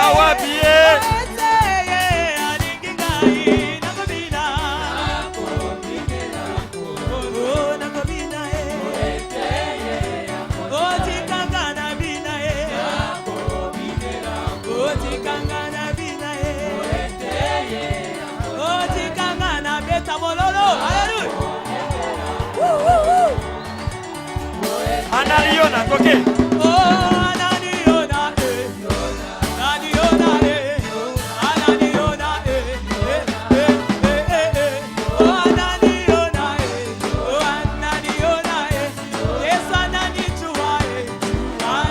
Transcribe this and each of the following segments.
Oza wapie. Analiona, ok.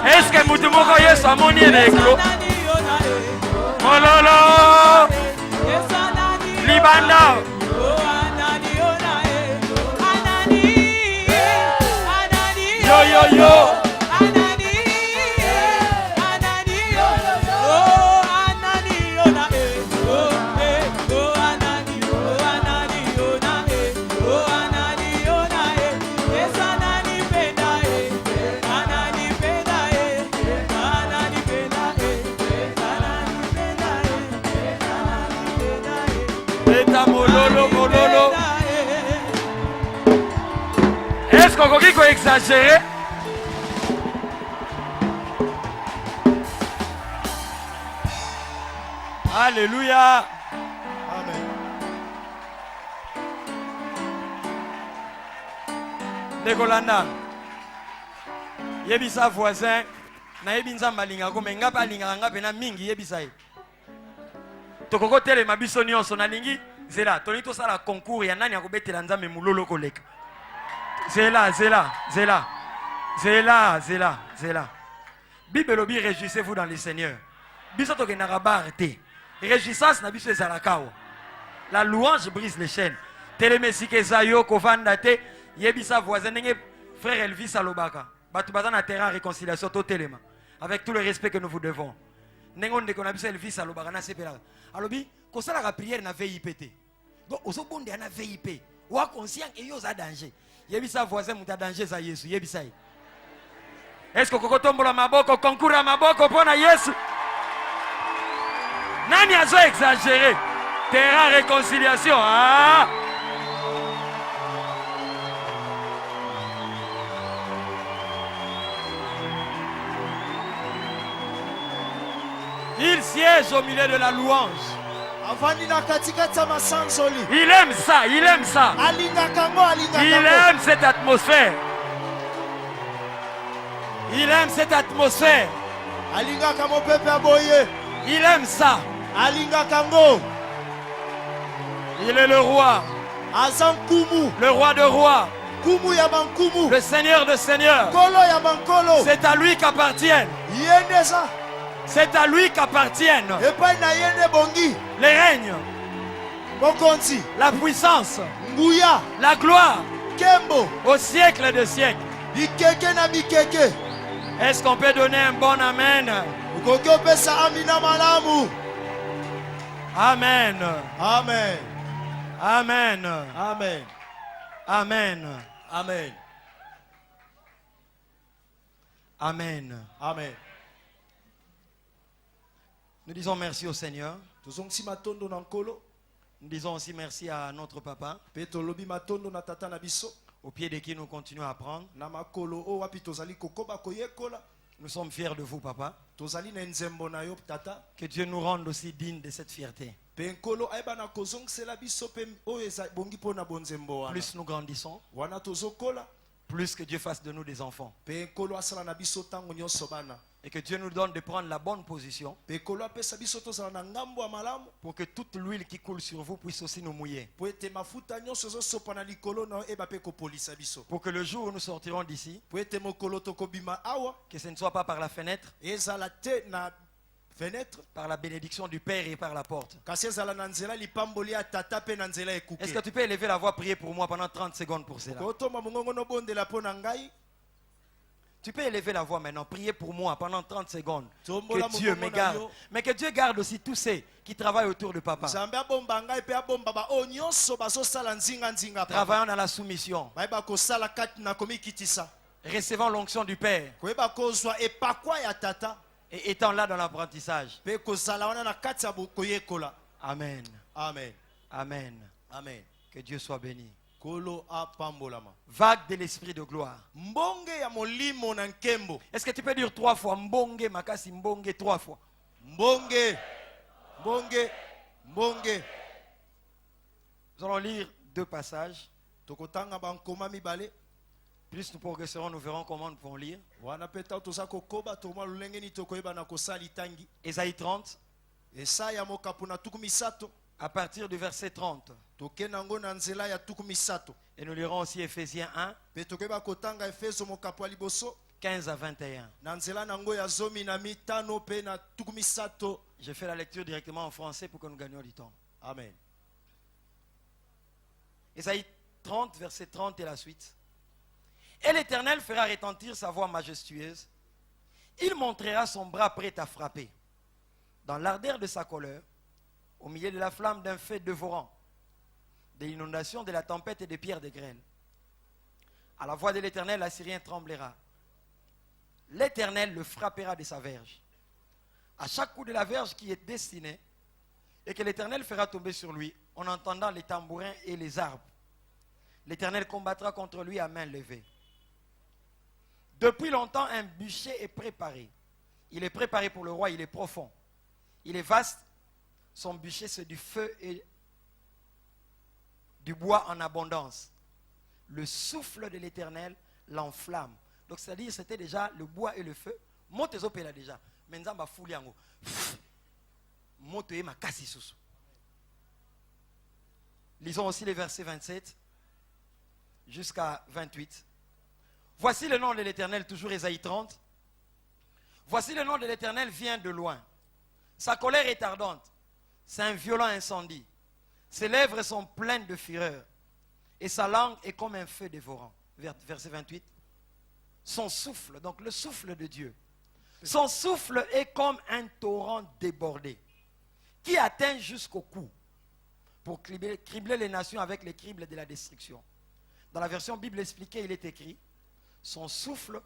Est-ce que Moutoumoko yes a moni en éclos? Mololo Libanda yo yo yo Mololo. Est-ce qu'on dit qu'on exagère? Alléluia. Amen. Nekolanda. Yebisa voisin. Na yebinza malinga ko menga pa linga nga pena mingi yebisa ye. Tokoko tele mabiso nyonso na lingi. Zela, tonito sala concours ya nani akobetela nzambe mulolo koleka. Zela. Bible lobi réjouissez-vous dans le Seigneur. Biso to kenaka barté. Réjouissance na biso ezalakawa. La louange brise les chaînes. Telemesike zayo kovanda te yebisa voisin ndenge frère Elvis alobaka. Batu bazana terrain réconciliation to telema. Avec tout le respect que nous vous devons. Ndenge ndeko na biso Elvis alobaka na sepela. Alobi kosala la prière na VIP. Donc ozobonde na VIP. Wa conscient et yo za danger. Yebisa voisin muta danger za Yesu yebisa. Est-ce que kokotombola maboko concours à maboko pona Yesu? Nani azo exagéré? Terrain réconciliation. Ah! Il siège au milieu de la louange. Il aime ça. Il aime cette atmosphère. Il aime ça. Il est le roi. Le roi de rois. Le seigneur de seigneurs. C'est à lui qu'appartiennent. C'est à lui qu'appartiennent les règnes, la puissance, la gloire au siècle de siècles. Est-ce qu'on peut donner un bon amen? Amen. Amen. Amen. Amen. Amen. Amen. Amen. Amen. Nous disons merci au Seigneur. Nous disons aussi merci à notre papa, au pied de qui nous continuons à apprendre. Nous sommes fiers de vous, papa. Que Dieu nous rende aussi dignes de cette fierté. Plus nous grandissons, plus que Dieu fasse de nous des enfants. Et que Dieu nous donne de prendre la bonne position pour que toute l'huile qui coule sur vous puisse aussi nous mouiller. Pour que le jour où nous sortirons d'ici, que ce ne soit pas par la fenêtre, par la bénédiction du Père et par la porte. Est-ce que tu peux élever la voix, prier pour moi pendant 30 secondes pour cela? Tu peux élever la voix maintenant, prier pour moi pendant 30 secondes. Que Dieu me garde. Mais que Dieu garde aussi tous ceux qui travaillent autour de papa. Travaillant dans la soumission. Recevant l'onction du Père. Et étant là dans l'apprentissage. Pe kozala wana na kati ya koyekola. Amen. Amen. Amen. Amen. Que Dieu soit béni. Kolo apambolama. Vague de l'esprit de gloire. Mbonge ya molimo na nkembo. Est-ce que tu peux dire 3 fois mbonge makasi mbonge 3 fois? Mbonge. Mbonge. Mbonge. Nous allons lire 2 passages. Tokotanga bankoma mibale. Plus nous progresserons, nous verrons comment nous pouvons lire. Wana peta toza kokoba toma lulenge ni tokoyeba na kosali tangi. Ésaïe 30, Esaya mokapu na tuku misato. à partir du verset 30. Tokenango na nzela ya tuku misato. Et nous lirons aussi Éphésiens 1, Pe tokoyeba kotanga Efeso mokapu liboso. 15 à 21. Na nzela nango ya zomi na mitano pe na tuku misato. Je fais la lecture directement en français pour que nous gagnions du temps. Amen. Ésaïe 30, verset 30 et la suite. Et l'Éternel fera retentir sa voix majestueuse. Il montrera son bras prêt à frapper. Dans l'ardeur de sa colère, au milieu de la flamme d'un feu dévorant, de l'inondation, de la tempête et des pierres de grêle. À la voix de l'Éternel, l'Assyrien tremblera. L'Éternel le frappera de sa verge. À chaque coup de la verge qui est destinée, et que l'Éternel fera tomber sur lui, en entendant les tambourins et les arbres. L'Éternel combattra contre lui à main levée. Depuis longtemps, un bûcher est préparé. Il est préparé pour le roi, il est profond. Il est vaste. Son bûcher, c'est du feu et du bois en abondance. Le souffle de l'Éternel l'enflamme. Donc, c'est-à-dire, c'était déjà le bois et le feu. Monte là déjà. Maintenant, bah fouli yango. Monte ma kasi susu. Lisons aussi les versets 27 jusqu'à 28. Voici le nom de l'Éternel, toujours Ésaïe 30. Voici le nom de l'Éternel vient de loin. Sa colère est ardente. C'est un violent incendie. Ses lèvres sont pleines de fureur. Et sa langue est comme un feu dévorant. Verset 28. Son souffle, donc le souffle de Dieu. Son souffle est comme un torrent débordé qui atteint jusqu'au cou pour cribler les nations avec les cribles de la destruction. Dans la version Bible expliquée, il est écrit: son souffle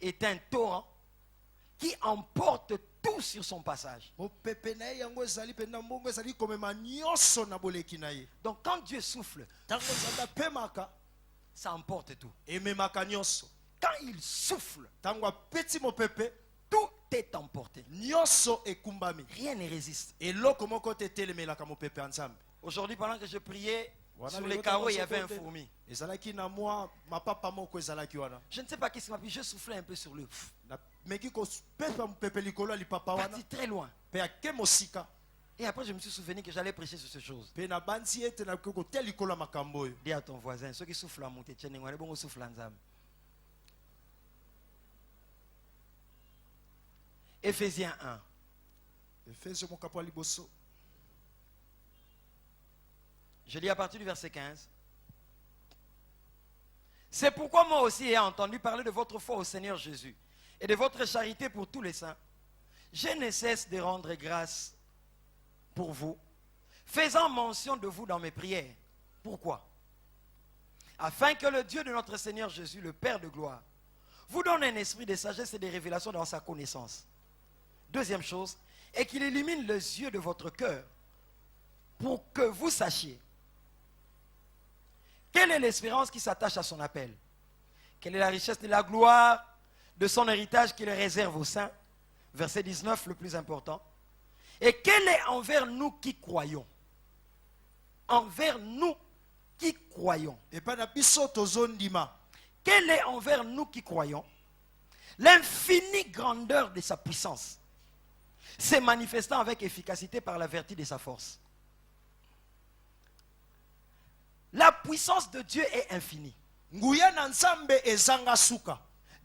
est un torrent qui emporte tout sur son passage. Donc quand Dieu souffle, ça emporte tout. Quand il souffle, tout est emporté. Rien ne résiste. Aujourd'hui, pendant que je priais, sur les carreaux, il y avait un fourmi. Je ne sais pas qu'est-ce qui m'a pris. Je soufflais un peu sur lui. Parti très loin. Et après, je me suis souvenu que j'allais prêcher sur ces choses. Dis à ton voisin, ceux qui soufflent à monter, Éphésiens 1. Je lis à partir du verset 15. C'est pourquoi moi aussi ayant entendu parler de votre foi au Seigneur Jésus et de votre charité pour tous les saints, je ne cesse de rendre grâce pour vous, faisant mention de vous dans mes prières. Pourquoi? Afin que le Dieu de notre Seigneur Jésus, le Père de gloire, vous donne un esprit de sagesse et de révélation dans sa connaissance. Deuxième chose, et qu'il illumine les yeux de votre cœur pour que vous sachiez quelle est l'espérance qui s'attache à son appel, quelle est la richesse de la gloire de son héritage qu'il réserve aux saints. Verset 19, le plus important. Et quel est envers nous qui croyons? Envers nous qui croyons. Quel est envers nous qui croyons l'infinie grandeur de sa puissance, se manifestant avec efficacité par la vertu de sa force. La puissance de Dieu est infinie.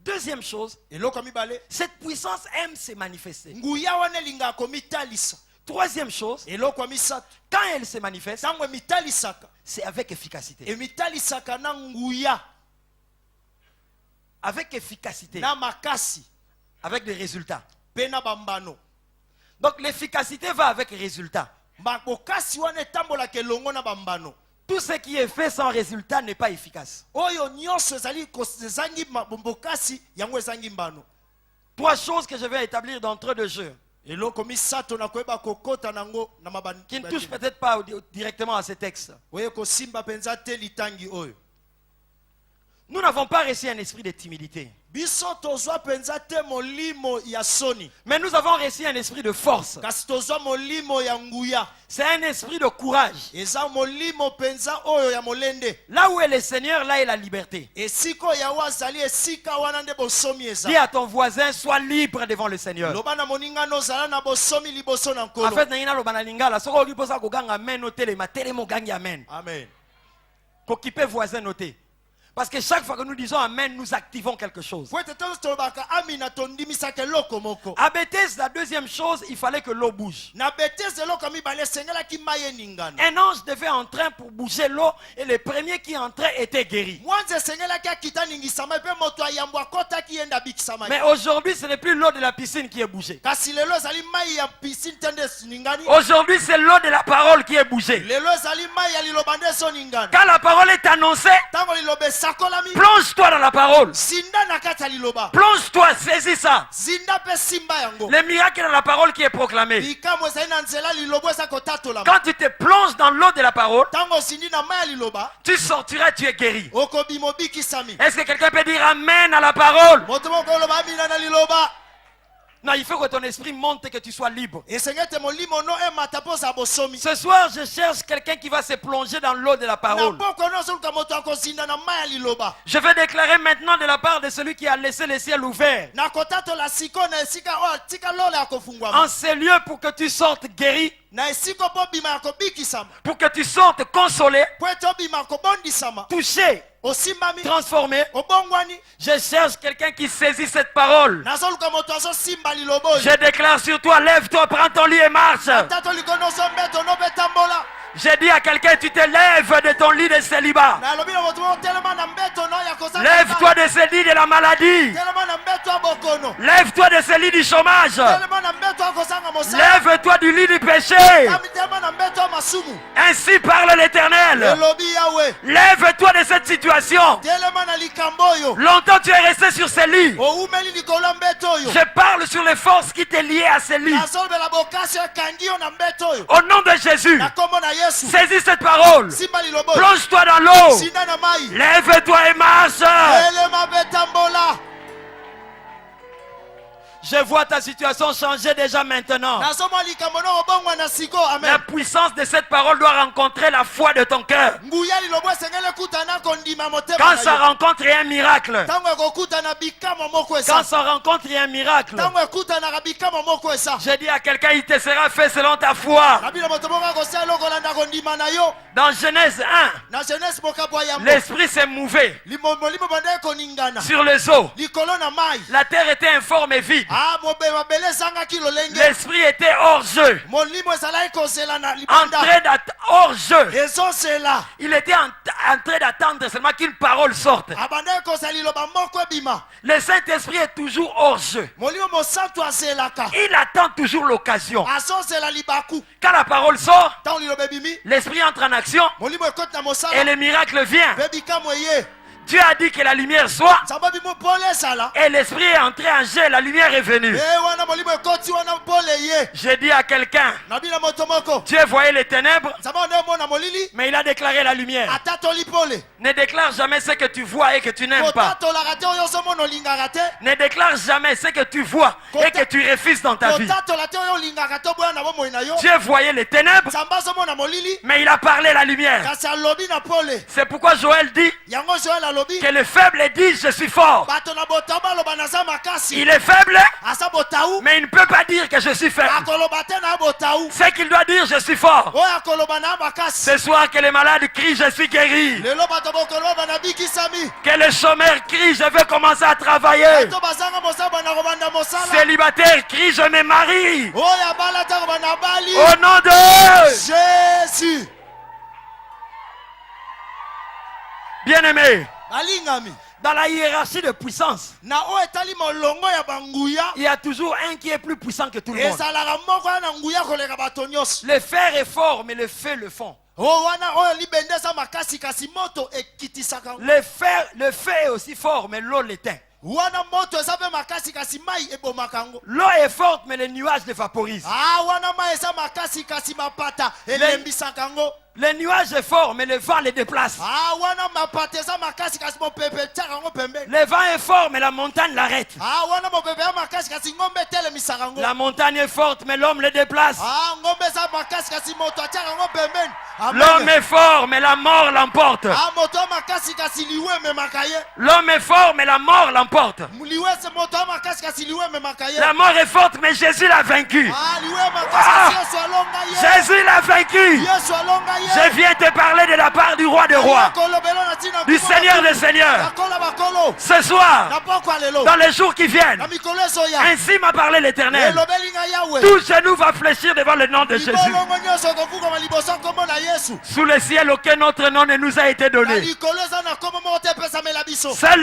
Deuxième chose, cette puissance aime se manifester. Troisième chose, quand elle se manifeste, c'est avec efficacité. Avec efficacité. Avec des résultats. Donc l'efficacité va avec résultat. Tout ce qui est fait sans résultat n'est pas efficace. 3 choses que je vais établir d'entrée de jeu, eloko misato na koyeba kokota nango na mabani qui ne touchent peut-être pas directement à ces textes. oye kosimba penza te litangi oyo. Nous n'avons pas reçu un esprit de timidité, Biso tozwa penza te molimo ya soni, mais nous avons reçu un esprit de force. kasi tozwa molimo ya nguya. C'est un esprit de courage. Eza molimo penza oyo ya molende. Là où est le Seigneur, là est la liberté. Esiko ya wazali esika wana nde bosomi eza. Dis à ton voisin, sois libre devant le Seigneur. Loba na moninga no zala na bosomi liboso na En nkolo. fait, nangina lo banalingala, soko okiposa koganga amen noté ma telemo gangi amen. Amen. Qu'occuper voisin noté. Parce que chaque fois que nous disons amen, nous activons quelque chose. Kwete tozo tolobaka amina tondimisaka eloko moko. À Bethesda, la deuxième chose, il fallait que l'eau bouge. Na Bethesda eloko mibale esengelaki mai eningana. Un ange devait entrer pour bouger l'eau et le premier qui entrait était guéri. Mwanza esengelaki akita ningisama pe moto ayambo akotaki yenda bikisama. Mais aujourd'hui, ce n'est plus l'eau de la piscine qui est bougée. Kasi lelo ezali mai ya piscine tende ningani. Aujourd'hui, c'est l'eau de la parole qui est bougée. Lelo ezali mai ya liloba nde so ningana. Quand la parole est annoncée, Tango liloba esakolami. plonge-toi dans la parole. Zinda na kati ya liloba. Plonge-toi, saisis ça. Zinda pe simba yango. Le miracle est dans la parole qui est proclamée. Likambo ezali na nzela lilobo eza kotatolama. Quand tu te plonges dans l'eau de la parole, Tango zindi na mai ya liloba. tu sortiras, tu es guéri. Okobima obikisami. Est-ce que quelqu'un peut dire amen à la parole? Moto moko oloba amina na liloba. Non, il faut que ton esprit monte et que tu sois libre. Esengete molimo no emata po za bosomi. Ce soir, je cherche quelqu'un qui va se plonger dans l'eau de la Na parole. poko no soluka moto akozinda na mai ya liloba. Je vais déclarer maintenant de la part de celui qui a laissé le ciel ouvert Na kotatola siko na esika o tika lola ya kofungwama. en ces lieux pour que tu sortes guéri, Na esiko po bima ya kobikisama. pour que tu sortes consolé, Po ete obima kobondisama. touché, Osimbami. transformé. Obongwani. Je cherche quelqu'un qui saisit cette parole. Na soluka moto azo simba lilobo. Je déclare sur toi, lève-toi, prends ton lit et marche. Tato likono so mbeto no betambola. J'ai dit à quelqu'un, tu te lèves de ton lit de célibat. Na lobi na moto telema na mbeto no ya kosaka. Lève-toi de ce lit de la maladie. Telema na mbeto abokono. Lève-toi de ce lit du chômage. Telema na mbeto akosanga mosala. Lève-toi du lit du péché. Kami telema na mbeto masumu. Ainsi parle l'Éternel. Elobi yawe. Lève-toi de cette situation. Telema na likambo yo. Longtemps tu es resté sur ce lit. Oumeli likolo mbeto yo. Je parle sur les forces qui t'est liées à ce lit. Nazolbela bokasi ekangi yo na mbeto yo. Au nom de Jésus, Na kombo na Yesu. saisis cette parole. Simba lilobo. Plonge-toi dans l'eau. Sinda na mai. Lève-toi et marche. Telema betambola. Je vois ta situation changer déjà maintenant. Nazomwa likambo no obongwa na siko. La Amen. puissance de cette parole doit rencontrer la foi de ton cœur. Nguya lilobo esengele kutana kondima motema. Quand na ça yo. rencontre un miracle, Tango ekokutana bikama moko quand esa. ça rencontre un miracle, Tango ekutanaka bikama moko esa. je dis à quelqu'un, il te sera fait selon ta foi. Nabila moto moko akosala lokolanda kondima na yo. Dans Genèse 1, Na Genèse mokapo ya yambo. l'esprit s'est mouvé Molimo banda koningana. sur les eaux. Likolo na mai. La terre était informe et vide. Ah mabele ezangaki lolenge. L'esprit était hors jeu, Molimo ezalaki kozela na libanda. hors jeu. ezozela. Il était en train d'attendre seulement qu'une parole sorte. Abandaki kozala liloba moko ebima. Le Saint-Esprit est toujours hors jeu. Molimo mosantu azelaka. Il attend toujours l'occasion. Azozela libaku. Quand la parole sort, Tango liloba ebimi. l'esprit entre en action Molimo ekoti na et mosala. le miracle vient. Pe bikamwe ye. Dieu a dit que la lumière soit Samba bimo pole ezala. et l'esprit est entré en jeu, la lumière est venue. Wana molimo ekoti wana pole ye. J'ai dit à quelqu'un, Nabila moto moko. Dieu voyait les ténèbres, Samba nde mona molili. mais il a déclaré la lumière. Atatoli pole. Ne déclare jamais ce que tu vois et que tu n'aimes pas. Kotatolaka te oyo ozomona olingaka te. Ne déclare jamais ce que tu vois et que tu refuses dans ta vie. Kotatola te oyo olingaka te oboya na bomoi na yo. Dieu voyait les ténèbres, Samba azomona molili. mais il a parlé la lumière. Kasi alobi na pole. C'est pourquoi Joël dit Yango Joel alobi. que le faible dit je suis fort. Bato na botau baloba naza makasi. Il est faible, Asa botau. mais il ne peut pas dire que je suis faible. Akoloba te na botau. C'est qu'il doit dire je suis fort. Oyo akoloba na makasi. Ce soir que les malades crient je suis guéri. Lelo bato bokoloba bana bikisami. Que les chômeurs crient je vais commencer à travailler. Bato bazanga mosala bana kobanda mosala. Célibataire crie je me marie. Oyo abala ta kobana bali. Au nom de Jésus. bien-aimé, Balingami. dans la hiérarchie de puissance, Na o etali molongo ya banguya. il y a toujours un qui est plus puissant que tout le monde. Ezalaka moko ya na nguya koleka bato nyonso. Le fer est fort, mais le feu le fond. O wana oyo libende eza makasi kasi moto ekitisaka. Le feu est aussi fort, mais l'eau l'éteint. wana moto eza mpe makasi kasi mai ebomaka yango. L'eau est forte, mais les nuages les vaporisent. Wana mai eza makasi kasi mapata elembisaka yango. Les nuages est fort, mais le vent les déplace. Wana mapata eza makasi kasi mopepe tiaka yango pembeni. Le vent est fort, mais la montagne l'arrête. Wana mopepe eza makasi kasi ngombe etelemisaka yango. La montagne est forte, mais l'homme le déplace. Ngombe eza makasi kasi moto atiaka yango pembeni. L'homme est fort, mais la mort l'emporte. Moto makasi kasi liwe ememaka ye. L'homme est fort, mais la mort l'emporte. Liwe se moto makasi kasi liwe ememaka ye. La mort est forte, mais Jésus l'a vaincu. Liwe makasi kasi Yesu alonga ye. Jésus l'a vaincu. Yesu alonga ye. Je viens te parler de la part du roi des rois, du Seigneur des seigneurs. Ce soir, dans les jours qui viennent, ainsi m'a parlé l'Éternel. Tout genou va fléchir devant le nom de Jésus. Sous le ciel, aucun autre nom ne nous a été donné. Seul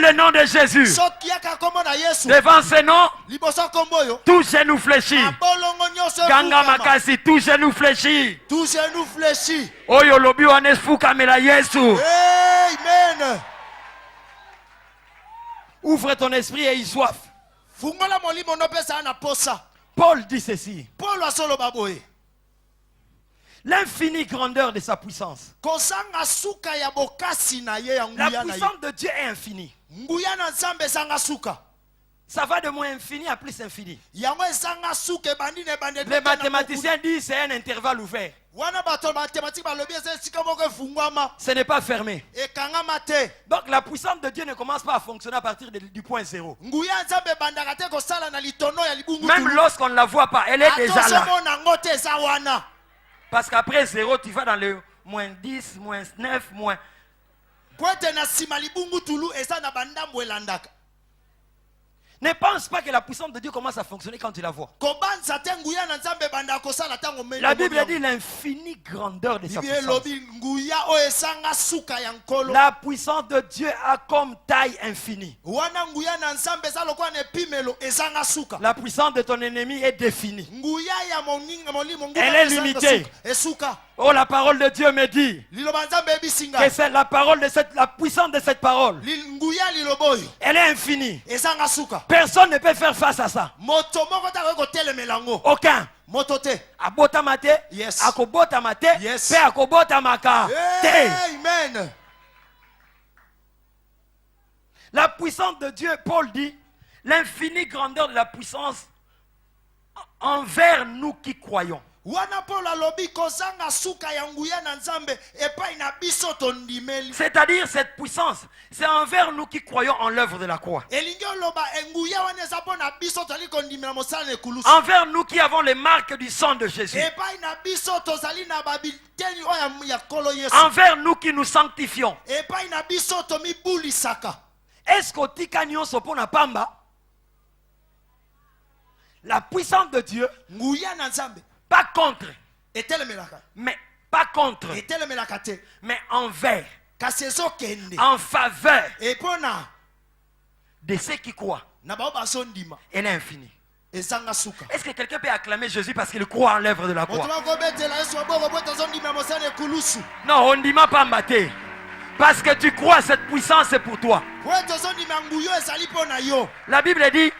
le nom de Jésus. Devant ce nom, tout genou fléchit. Ganga makasi, tout genou fléchit. Tout genou fléchit. Oyo lobi wana efukamela Yesu. Amen. Ouvre ton esprit et aie soif. Paul dit ceci. L'infinie grandeur de sa puissance. La puissance de Dieu est infinie. Ça va de moins infini à plus infini. Les mathématiciens disent c'est un intervalle ouvert. Ce n'est pas fermé. Donc la puissance de Dieu ne commence pas à fonctionner à partir du point zéro. Même lorsqu'on ne la voit pas, elle est déjà là. Parce qu'après zéro, tu vas dans le moins 10, moins 9, moins... Ne pense pas que la puissance de Dieu commence à fonctionner quand tu la vois. La Bible dit l'infinie grandeur de sa puissance. La puissance de Dieu a comme taille infinie. La puissance de ton ennemi est définie. Elle est limitée. Oh, la parole de Dieu me dit que c'est la puissance de cette parole. Elle est infinie. Personne ne peut faire face à ça. Aucun. Abota mate, Yes. akobota mate, Yes. pe akobota maka. Amen. La puissance de Dieu, Paul dit, l'infinie grandeur de la puissance envers nous qui croyons. C'est-à-dire cette puissance, c'est envers nous qui croyons en l'œuvre de la croix. Envers nous qui avons les marques du sang de Jésus. Envers nous qui nous sanctifions. Est-ce qu'au tikanyon sopona pamba, la puissance de Dieu, pas contre, mais pas contre, mais envers, en faveur de ceux qui croient, elle est infinie. Est-ce que quelqu'un peut acclamer Jésus parce qu'il croit en l'œuvre de la croix? Non, on ne dit pas maté. Parce que tu crois, cette puissance c'est pour toi. La Bible dit,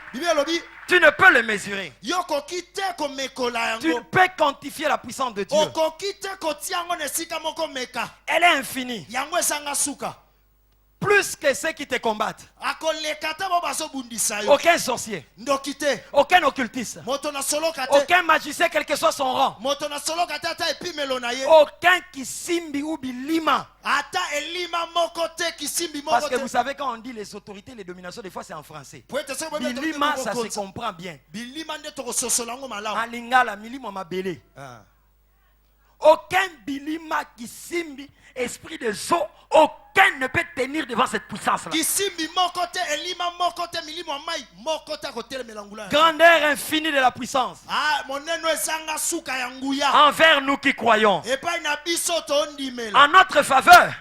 tu ne peux le mesurer. Tu ne peux quantifier la puissance de Dieu. Elle est infinie. Plus que ceux qui te combattent. Aucun sorcier, aucun occultiste, aucun magicien, quel que soit son rang, aucun kisimbi ou bilima. Parce que vous savez, quand on dit les autorités, les dominations, des fois c'est en français. Bilima, ça se comprend bien. En lingala, milima mabele. Aucun bilima kisimbi, esprit de zo, aucun ne peut tenir devant cette puissance-là. Grandeur infinie de la puissance. Envers nous qui croyons. En notre faveur.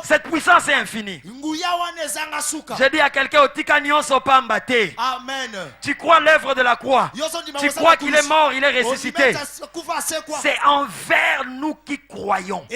Cette puissance est infinie. Je dis à quelqu'un au tikanyon sopambate. Tu crois l'œuvre de la croix. Tu crois qu'il est mort, il est ressuscité. C'est envers nous qui croyons.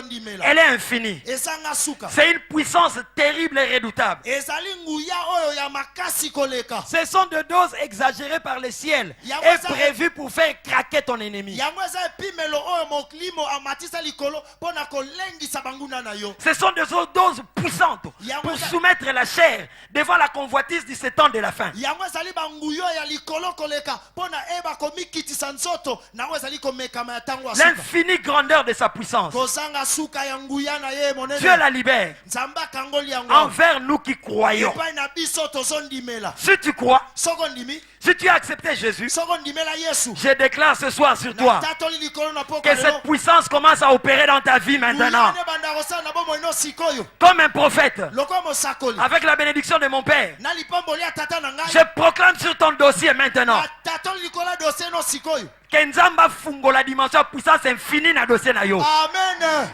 kondimela Elle est infinie. ezanga suka C'est une puissance terrible et redoutable. ezali nguya oyo ya makasi koleka Ce sont de doses exagérées par le ciel Yango et eza- prévues pour faire craquer ton ennemi. yango eza epimelo oyo moklimo amatisa likolo mpona kolengisa banguna na yo Ce sont des doses puissantes Yango pour eza- soumettre la chair devant la convoitise du setan de la faim. yango ezali banguyo ya likolo koleka mpona eba komikitisa nzoto nango ezali komekama ya ntango ya suka L'infinie grandeur de sa puissance. kozanga suka ya nguya na ye Dieu monene la libère nzambe akangoli yango envers nous qui croyons. epai na biso tozondimela Si tu crois, soko ndimi si tu as accepté Jésus, soko ndimela yesu je déclare ce soir sur toi natatoli likolo na poko que cette puissance commence à opérer dans ta vie maintenant. banda kosala na bomoi no sikoyo Comme un prophète, lokola mosakoli avec la bénédiction de mon Père, na lipamboli ya tata na je ngai proclame sur ton dossier maintenant natatoli likolo ya dosie no sikoyo que Nzamba fungo la dimension puissance infinie na dossier na yo. amen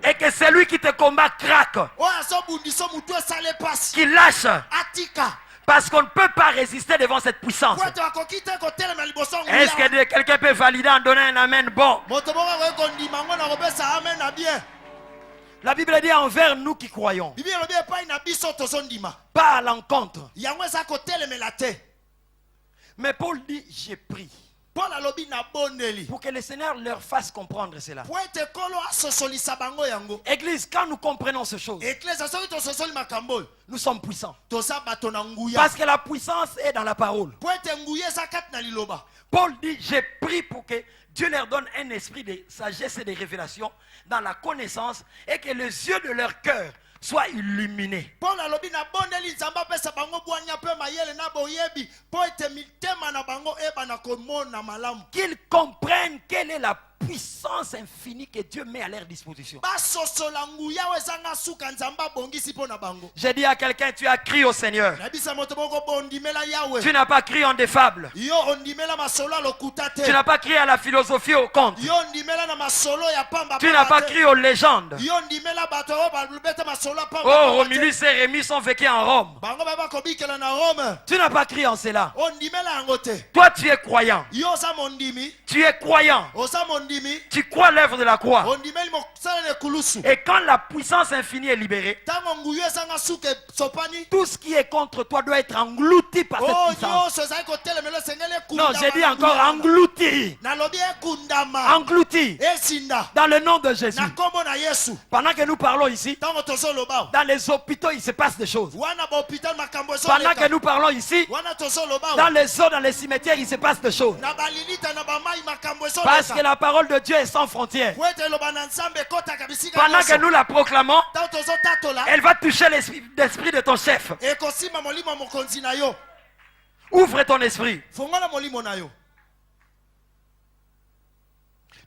Et que celui qui te combat craque, oyo azobundisa motu esale pasi qu'il lâche. atika Parce qu'on ne peut pas résister devant cette puissance. po ete akoki te kotelema liboso ya Est-ce nguya que quelqu'un peut valider en donnant un amen bon? moto moko akoki kondima yango na kopesa amen na bien La Bible dit envers nous qui croyons, bibi elobi epai na biso tozondima pas à l'encontre. yango eza kotelemela te Mais Paul dit, j'ai pris paul alobi na bondeli pour que le Seigneur leur fasse comprendre cela. po ete kolo asosolisa bango yango Église, quand nous comprenons ces choses, eklesa soki tososoli makambo oyo nous sommes puissants. toza bato na nguya Parce que la puissance est dans la parole. po ete nguya eza kati na liloba Paul dit, j'ai pris pour que Dieu leur donne un esprit de sagesse et de révélation dans la connaissance et que les yeux de leur cœur soient illuminés. paul alobi na bondeli nzambe apesa bango bwanya mpe mayele na boyebi po ete mitema na bango ebana komona malamu Qu'ils comprennent quelle est la puissance infinie que Dieu met à leur disposition. basosola nguya oyo ezanga suka nzambe abongisi mpo na bango J'ai dit à quelqu'un, tu as crié au Seigneur. nayebisa moto moko bondimela yawe Tu n'as pas crié en des fables. yo ondimela masolo ya lokuta te Tu n'as pas crié à la philosophie au conte. yo ondimela na masolo ya pamba Tu n'as pas crié aux légendes. yo ondimela bato oyo balobeta masolo ya pamba Oh, Romulus et Rémus sont vécus en Rome. bango baya bakobikela na rome Tu n'as pas crié en cela. ondimela yango te Toi, tu es croyant. yo oza mondimi Tu es croyant. oza mondimi Tu crois l'œuvre de la croix. ondimeli mosala na ekulusu Et quand la puissance infinie est libérée, ntango nguyu ezanga suka esopani tout ce qui est contre toi doit être englouti par cette oyo puissance. nyonso ezali kotelemela esengeli Non, ekundama j'ai dit na encore nguya. englouti. nalobi ekundama Englouti. ezinda Dans le nom de Jésus. na nkombo na yesu Pendant que nous parlons ici, ntango tozoloba dans les hôpitaux, il se passe des choses. wana bahopital makambo Pendant que ezoleka nous parlons ici, wana tozoloba dans les eaux, dans les cimetières, il se passe des choses. na balilita na bamai makambo Parce que ezoleka la parole de Dieu est sans frontières. po ete eloba na nzambe ekotaka bisika Pendant que nyonso nous la proclamons, ntango tozotatola elle va toucher l'esprit de ton chef. ekosima molimo ya mokonzi na yo Ouvre ton esprit. fongola molimo na yo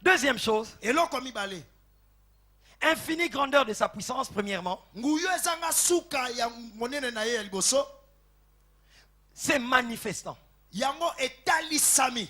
Deuxième chose, eloko mibale infinie grandeur de sa puissance, premièrement, nguyu ezanga suka ya monene na ye ya liboso c'est manifestant. yango etalisami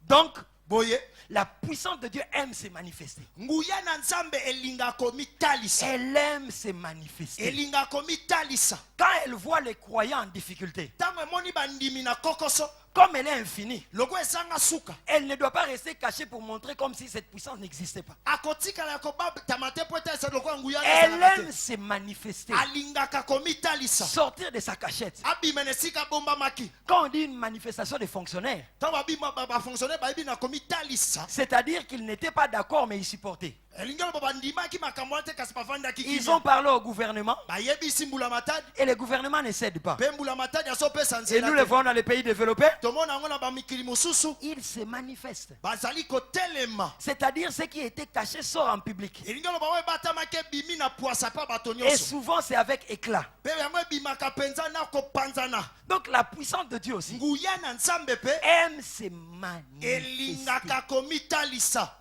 Donc, boye la puissance de Dieu aime se manifester. nguya na nzambe elingaka komitalisa Elle aime se manifester. elingaka komitalisa Quand elle voit les croyants en difficulté, ntango emoni bandimi na kokoso comme elle est infinie, loko ezanga suka elle ne doit pas rester cachée pour montrer comme si cette puissance n'existait pas. akotikala ya kobatama te po ete eza lokola nguya Elle ezalaka aime te se manifester, alingaka komitalisa sortir de sa cachette. abima na esika bombamaki Quand on dit une manifestation de fonctionnaires, ntango babima bafonctionnaire bayebi na komitalisa c'est-à-dire qu'ils n'étaient pas d'accord mais ils supportaient. elingi oloba bandimaki makambo wana te kasi bavandaki Ils kimia ont parlé au gouvernement bayebisi mbula matadi et le gouvernement ne cède pas. mpe mbula matadi azopesa Et nzela nous le te voyons dans les pays développés, tomona yango na bamikili mosusu ils se manifestent. bazali kotelema C'est-à-dire ce qui était caché sort en public. elingi oloba oyo ebatamaki ebimi na pwasa mpe bato Et nyonso souvent c'est avec éclat. mpe yango ebimaka mpenza na kopanzana Donc la puissance de Dieu aussi nguya na nzambe mpe aime se manifester elingaka komitalisa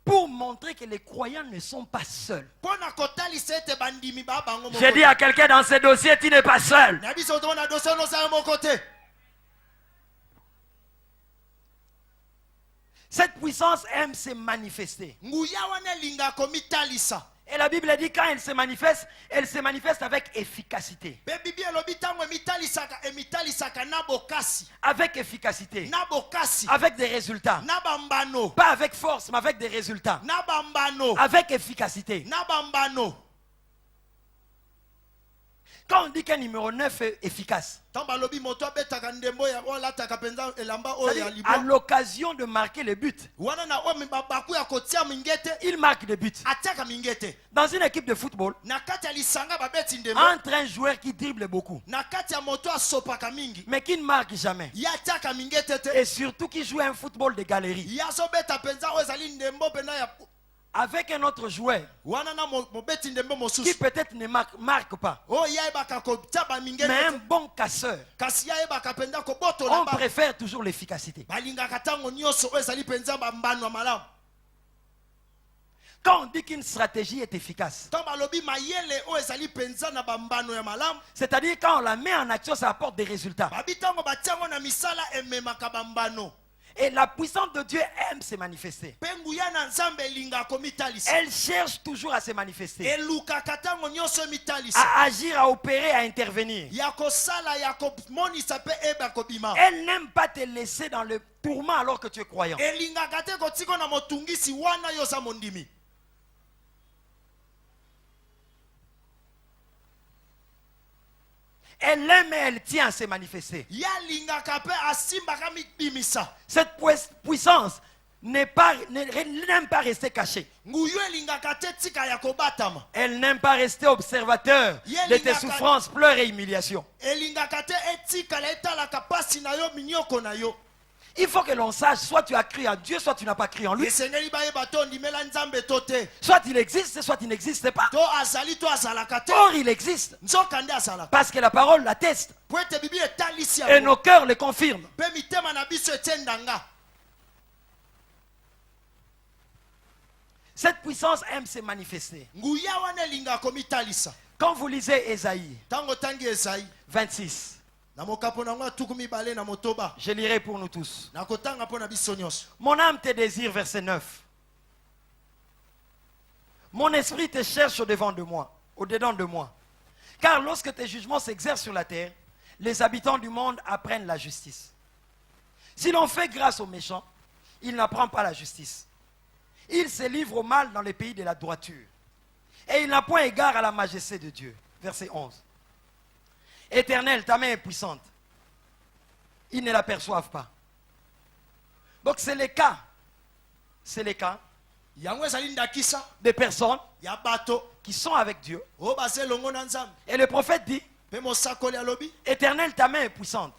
pour montrer que les croyants ne sont pas seuls. mpo na kotalisa ete bandimi baa bango J'ai dit à quelqu'un dans ce dossier, tu n'es pas seul. na biso tomona dosie nosala moko te Cette puissance aime se manifester. nguya wana elingaka komitalisa Et la Bible dit quand elle se manifeste avec efficacité. Pe Bible elobi ntango emitalisaka na bokasi. Avec efficacité. Na bokasi. Avec des résultats. Na bambano. Pas avec force, mais avec des résultats. Na bambano. Avec efficacité. Na bambano. Quand on dit qu'un numéro 9 est efficace, à l'occasion de marquer les buts, il marque des buts. Dans une équipe de football, entre un joueur qui dribble beaucoup, mais qui ne marque jamais, et surtout qui joue un football de galerie, avec un autre joueur qui peut-être ne marque pas, mais un bon casseur, on préfère toujours l'efficacité. Quand on dit qu'une stratégie est efficace, c'est-à-dire quand on la met en action, ça apporte des résultats. Et la puissance de Dieu aime se manifester. Elle cherche toujours à se manifester, à agir, à opérer, à intervenir. Elle n'aime pas te laisser dans le tourment alors que tu es croyant. Elle aime et elle tient à se manifester. Cette puissance n'aime pas rester cachée. Elle n'aime pas rester observateur de tes souffrances, pleurs et humiliations. Il faut que l'on sache, soit tu as cru en Dieu, soit tu n'as pas cru en lui. Soit il existe, soit il n'existe pas. Or il existe. Parce que la parole l'atteste. Et nos cœurs le confirment. Cette puissance aime se manifester. Quand vous lisez Ésaïe 26, je lirai pour nous tous. Mon âme te désire, verset 9. Mon esprit te cherche au-dedans de moi. Car lorsque tes jugements s'exercent sur la terre, les habitants du monde apprennent la justice. Si l'on fait grâce aux méchants, il n'apprend pas la justice. Il se livre au mal dans les pays de la droiture. Et il n'a point égard à la majesté de Dieu. Verset 11. Éternel, ta main est puissante. Ils ne l'aperçoivent pas. Donc c'est les cas. C'est les cas des personnes qui sont avec Dieu. Et le prophète dit, Éternel, ta main est puissante.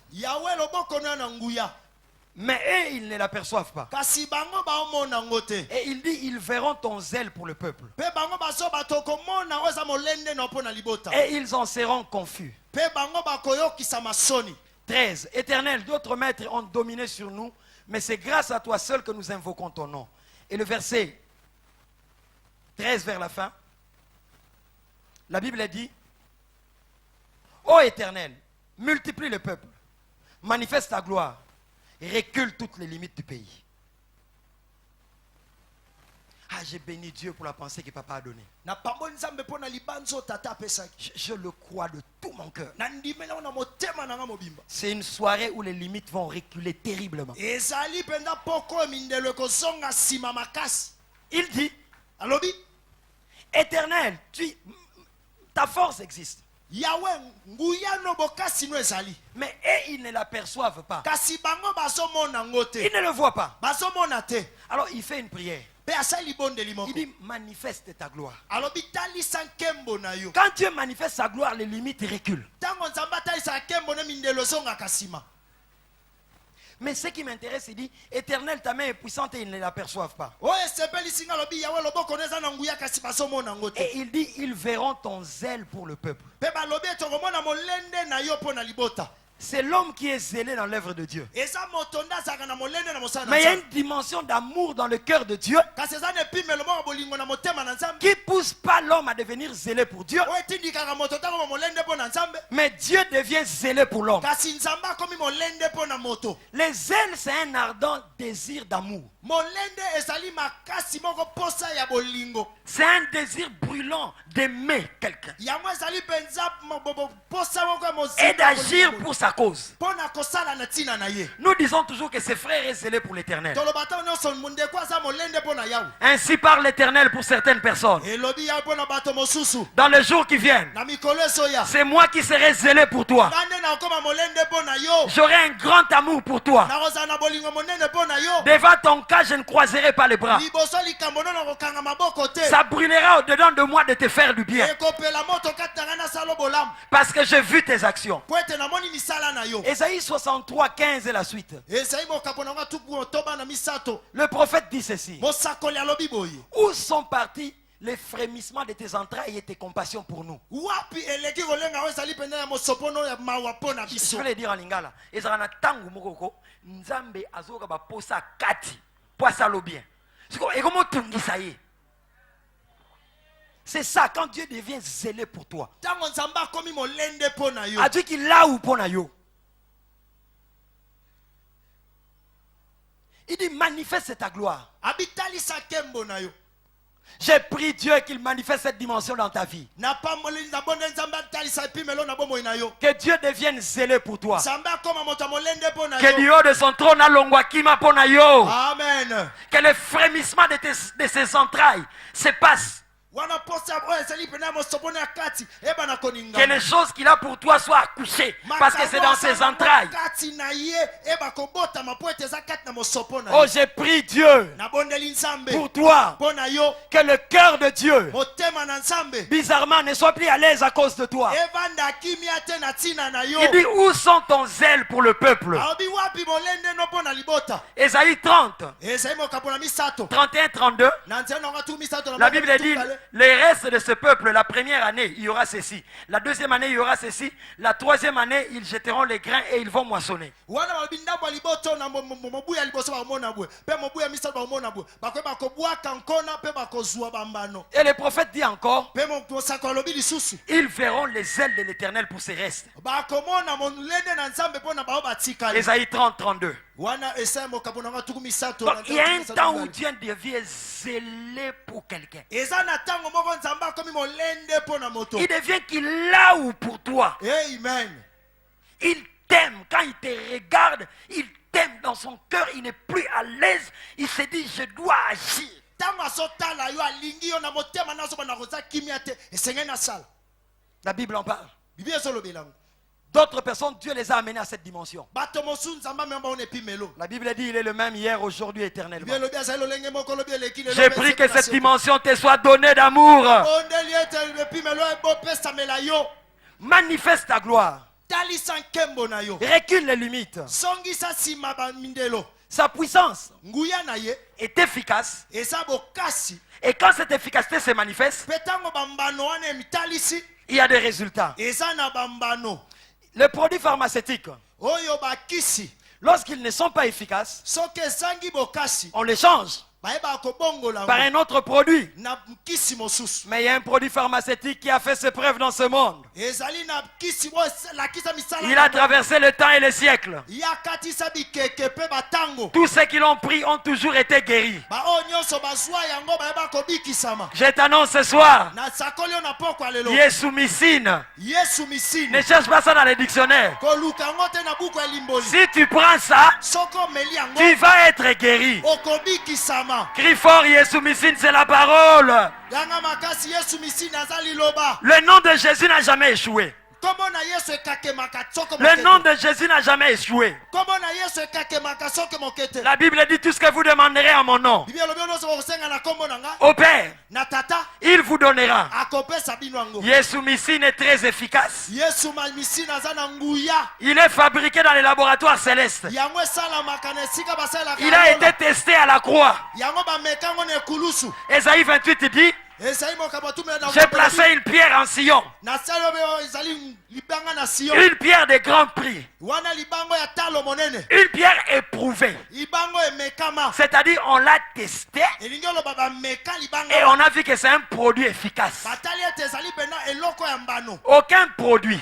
Mais eux, ils ne l'aperçoivent pas. Et il dit, ils verront ton zèle pour le peuple. Et ils en seront confus. 13. Éternel, d'autres maîtres ont dominé sur nous, mais c'est grâce à toi seul que nous invoquons ton nom. Et le verset 13 vers la fin, la Bible dit, ô Éternel, multiplie le peuple, manifeste ta gloire, et recule toutes les limites du pays. Ah, j'ai béni Dieu pour la pensée que papa a donnée. Je le crois de tout mon cœur. C'est une soirée où les limites vont reculer terriblement. Il dit, Éternel, ta force existe. Mais ils ne l'aperçoivent pas. Ils ne le voient pas. Alors il fait une prière. Il dit, manifeste ta gloire. Quand Dieu manifeste sa gloire, les limites reculent. Mais ce qui m'intéresse, il dit, Éternel, ta main est puissante et ils ne l'aperçoivent pas. Et il dit, ils verront ton zèle pour le peuple. C'est l'homme qui est zélé dans l'œuvre de Dieu. Mais il y a une dimension d'amour dans le cœur de Dieu qui ne pousse pas l'homme à devenir zélé pour Dieu. Mais Dieu devient zélé pour l'homme. Les zèles, c'est un ardent désir d'amour. molende ezali makasi moko posa ya bolingo. C'est un désir brûlant d'aimer quelqu'un Yango ezali penza posa moko ya et mozika d'agir pour sa cause. pona kosala na tina na ye. Nous disons toujours que ces frères est zélé pour l'éternel. Tolobata nyonso ndeko aza molende pona yawu. Ainsi parle l'éternel pour certaines personnes. Elobi ya pona bato mosusu. Dans les jours qui viennent, Na mikolo esoya. c'est moi qui serai zélé pour toi. Ngande na okoma molende pona yo. J'aurai un grand amour pour toi. Na kozala na bolingo monene pona yo. Devant ton cas, je ne croiserai pas les bras. Liboso likambo na kokanga maboko te. Ça brûlera au-dedans de moi de te faire du bien. Ekopela moto katanga na salo bolam. Parce que j'ai vu tes actions. Po ete namoni misala na yo. Ésaïe 63, 15 et la suite. Ezali mokapo na tuku otoba na misato. Le prophète dit ceci. Mosakoli alobi boye. Où sont partis les frémissements de tes entrailles et tes compassions pour nous? Wapi eleki kolenga o ezali pena ya mosopono ya mawa pona Je biso. vais le dire en lingala. Ezala na tangu mokoko nzambe azoka ba posa kati poisa lo bien. Et comment tungisa ye? C'est ça quand Dieu devient zélé pour toi. Tango nzamba komi molende pona yo. A dit qu'il l'a ou pona yo. Il dit manifeste ta gloire. Abitali sa kembo na yo. J'ai prié Dieu qu'il manifeste cette dimension dans ta vie. Na pa molindi na bonde nzamba tali sa pimelo na bomo na yo. Que Dieu devienne zélé pour toi. Nzamba koma moto molende pona Que du yo. haut de son trône alongwa kima pona yo. Amen. Que le frémissement de ses entrailles se passe. Wana posa o ezali pena mosopono ya kati eba na koninga. Que les choses qu'il a pour toi soient accouchées. Parce que c'est dans ses entrailles. Kati na ye eba kobota mapoete za kati na mosopono. Oh, j'ai prié Dieu Na bondeli nzambe. pour toi. Pona yo. Que le cœur de Dieu, Motema na nzambe. bizarrement, ne soit plus à l'aise à cause de toi. Evanda kimia te na tina na yo. Il dit, où sont ton zèle pour le peuple? Aobi wapi molende no pona libota. Ésaïe 30, Ezali mokapo na misato. 31, 32. Na nzela na ngatu misato na La Bible dit, les restes de ce peuple, la première année, il y aura ceci. La deuxième année, il y aura ceci. La troisième année, ils jetteront les grains et ils vont moissonner. Wana mabindabo liboto na mobuya liboso ba mona bwe. Pe mobuya misato ba mona bwe. Bakoba ko bwaka nkona pe bakozwa bambano. Et le prophète dit encore, Pe mo sakolobi lisusu. ils verront les ailes de l'Éternel pour ses restes. Bakomona molende na nzambe pona ba batikali. Ésaïe 30, 32. Wana esa mokapo na ngatu misato. Donc, il y a un temps où Dieu devient zélé pour quelqu'un. Eza na tango moko nzamba komi molende pona moto. Il devient qu'il l'a ou pour toi. Amen. Il t'aime. Quand il te regarde, il t'aime dans son cœur. Il n'est plus à l'aise. Il se dit, je dois agir. Tango asotala yo alingi yo na motema na so bana koza kimia te esenge na sala. La Bible en parle. Bibi ezolo belango. D'autres personnes, Dieu les a amenés à cette dimension. Bato mosu nzamba memba on epimelo. La Bible dit, il est le même hier, aujourd'hui, éternellement. Bibi elobi azali lolenge moko lobi eleki lelo. J'ai pris que cette dimension te soit donnée d'amour. Ondeli ete epimelo ebo pesa mela yo. Manifeste ta gloire. Talisa nkembo na yo. Recule les limites. Songisa sima ba mindelo. Sa puissance Nguya na ye est efficace. eza bokasi. Et quand cette efficacité se manifeste, Petango bambano wana emitalisi il y a des résultats. eza na bambano. Les produits pharmaceutiques, Oyo bakisi lorsqu'ils ne sont pas efficaces, soki ezangi bokasi on les change bayeba kobongola par un autre produit. na kisi mosusu. Mais il y a un produit pharmaceutique qui a fait ses preuves dans ce monde. Ezali na kisi bo lakisa misala. Il a traversé le temps et les siècles. Ya katisa bikeke pe batango. Tous ceux qui l'ont pris ont toujours été guéris. Ba o nyonso bazwa yango bayeba kobikisama. Je t'annonce ce soir, Na sakoli na pokwa lelo. Yesu Missine. Yesu Ne misini. cherche pas ça dans les dictionnaires. Koluka ngo te na buku ya limboli. Si tu prends ça, Soko meli yango. tu vas être guéri. Okobikisama. Crie fort, Yesu Missine, c'est la parole. Yanga makasi Yesu misini azali loba. Le nom de Jésus n'a jamais échoué. Komo na Yesu ekakemaka soko Le mokete. nom de Jésus n'a jamais échoué. Komo na Yesu ekakemaka soko mokete. La Bible dit tout ce que vous demanderez en mon nom. Bibi lobi ono so kosenga na kombo nanga. Au Père, Na tata il vous donnera. akopesa bino yango. Yesu Missine est très efficace. Yesu misini aza na nguya. Il est fabriqué dans les laboratoires célestes. Yango esalamaka na esika basalelaka Il a yango. été testé à la croix. Yango bameka yango na ekulusu. Ésaïe 28 dit, Ezali mokambo tumela na j'ai placé une pierre en Sion. nasali oyo ezali libanga na Sion. Une pierre de grand prix. Wana libango ya talo monene. Une pierre éprouvée. Libango emekama. C'est-à-dire, on l'a testé Elingi oloba bameka et libanga. on a vu que c'est un produit efficace. Batali ete ezali pena eloko ya mbano. Aucun produit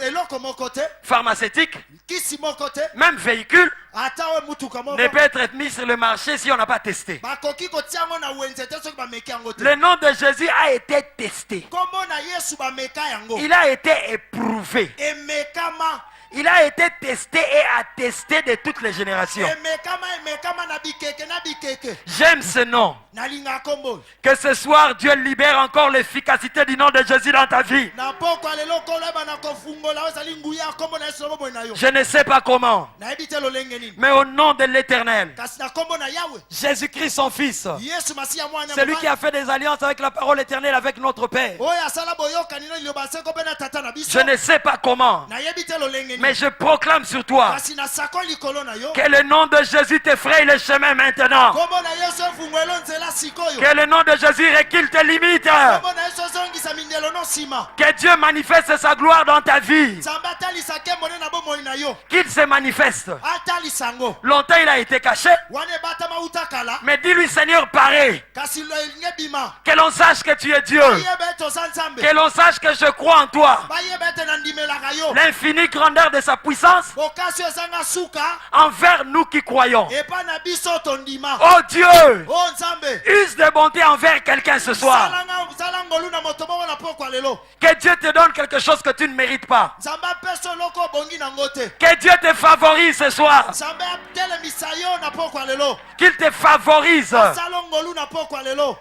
eloko moko te, pharmaceutique, kisi moko te, même véhicule, ata oyo mutuka moko ne peut être mis sur le marché si on n'a pas testé. bakoki kotia yango na wenze te soki bameki yango te. Le nom de Jésus a été testé. Kombo na Yesu bameka yango. Il a été éprouvé. Emekama. Il a été testé et attesté de toutes les générations. Emekama na bikeke na bikeke. J'aime ce nom. Nalinga kombo. Que ce soir, Dieu libère encore l'efficacité du nom de Jésus dans ta vie. Na poko alelo koleba na kofungola ozali nguya kombo na Yesu lobo na yo. Je ne sais pas comment, Na ebite lolenge nini. mais au nom de l'Éternel, Kasi na kombo na Yahweh. Jésus-Christ son Fils, Yesu masiya mwana. celui qui a fait des alliances avec la parole éternelle, avec notre Père. Oya sala boyoka nino liloba se ko bena tata na biso. Je ne sais pas comment, Na ebite lolenge nini. mais je proclame sur toi Kasi na sako likolo na yo. que le nom de Jésus te fraye le chemin maintenant. Kombo na Yesu fungwelo nzela sikoyo. Que le nom de Jésus recule tes limites. Kombo na Yesu zongisa mindelo no sima. Que Dieu manifeste sa gloire dans ta vie. Nzamba talisa kembo na bomoi na yo. Qu'il se manifeste. Atalisa ngo. Longtemps il a été caché. Wane bata mauta kala. Mais dis-lui, Seigneur, parais. Kasi lo ngebima. Que l'on sache que tu es Dieu. Yebe to sanzambe. Que l'on sache que je crois en toi. Ba yebe te na ndimela yo. L'infinie grandeur de sa puissance Okasio zanga suka. envers nous qui croyons. E pa na biso to ndima. Oh Dieu, Oh nzambe. use de bonté envers quelqu'un ce soir. Salangolu na moto mo na poko lelo. Que Dieu te donne quelque chose que tu ne mérites pas. Nzamba peso loko bongi na ngote. Que Dieu te favorise ce soir. Nzamba tele misayo na poko lelo. Qu'il te favorise. Salongolu na poko lelo.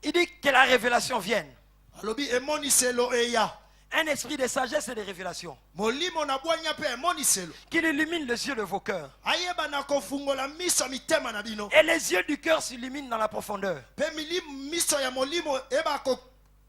Il dit que la révélation vienne. Alobi emoniselo eya. Un esprit de sagesse et de révélation Molimo na bwanya pe emoniselo. qui illumine les yeux de vos cœurs. Ayeba na kofungola miso mitema na bino. Et les yeux du cœur s'illuminent dans la profondeur. Pe miso ya molimo eba ko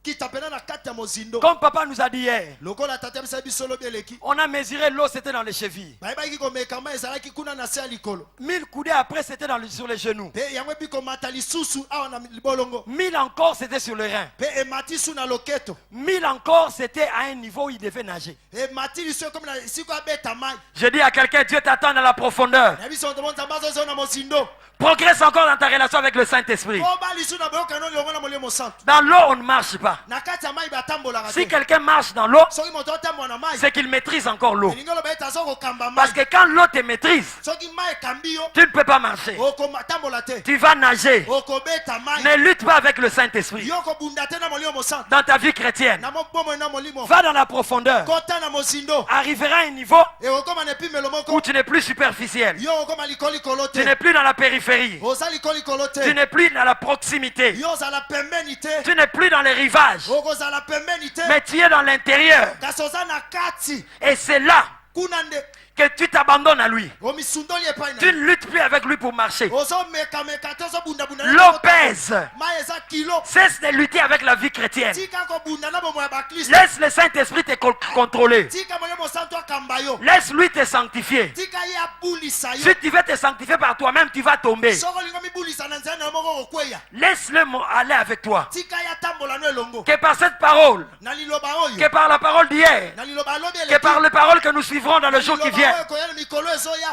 kita pena na kati ya mozindo. Comme papa nous a dit hier, Lokola tata bisa biso lobi eleki. on a mesuré l'eau, c'était dans les chevilles. Bayeba ki ko mekama ezalaki kuna na se ya likolo. 1000 coudées après, c'était sur les genoux. Pe yango bi ko mata lisusu awa na libolongo. 1000 encore, c'était sur le rein. Pe emati su na loketo. 1000 encore, c'était à un niveau où il devait nager. Emati lisu comme na siko abeta mai. Je dis à quelqu'un, Dieu t'attend dans la profondeur. Na biso ndo nzamba zo na mozindo. Progresse encore dans ta relation avec le Saint-Esprit. Oba lisu na boyoka no longo na molimo santo. Dans l'eau, on ne marche pas. Na kati ya mai batambola ka. Si quelqu'un marche dans l'eau, Soki moto tambola na mai. c'est qu'il maîtrise encore l'eau. Elingolo ba eta zo ko kamba mai. Parce que quand l'eau te maîtrise, Soki mai kambi yo. tu ne peux pas marcher. Oko tambola te. Tu vas nager. Oko beta mai. Ne lutte pas avec le Saint-Esprit. Yo ko bunda te na molimo santo. Dans ta vie chrétienne, Na mo bomo na molimo. va dans la profondeur. Kota na mozindo. Arrivera à un niveau E okoma na pimelo où moko. tu n'es plus superficiel. Yo okoma likoli kolote. Tu n'es plus dans la périphérie. Oza likoli kolote. Tu n'es plus dans la proximité. Yo za la pembeni te. Tu n'es plus dans les rivages. Oko za la pembeni te. Mais tu es dans l'intérieur. Kasi oza na kati. Et c'est là Kuna nde. que tu t'abandonnes à lui. Omisundoli epai Tu na. ne luttes plus avec lui pour marcher. Ozo meka te ozo bunda bunda. L'eau pèse. Mai eza kilo. Cesse de lutter avec la vie chrétienne. Tika ko bunda na bomo ya ba Kristo. Laisse le Saint-Esprit te contrôler. Tika molimo santo akamba yo. Laisse-lui te sanctifier. Tika ye abulisa yo. Si tu veux te sanctifier par toi-même, tu vas tomber. Soko lingo mibulisa na nzela na moko okweya. Laisse-le aller avec toi. Tika ya tambola no elongo. Que par cette parole, Na liloba oyo. que par la parole d'hier, Na liloba lobi que par les paroles que nous suivrons dans le jour qui vient,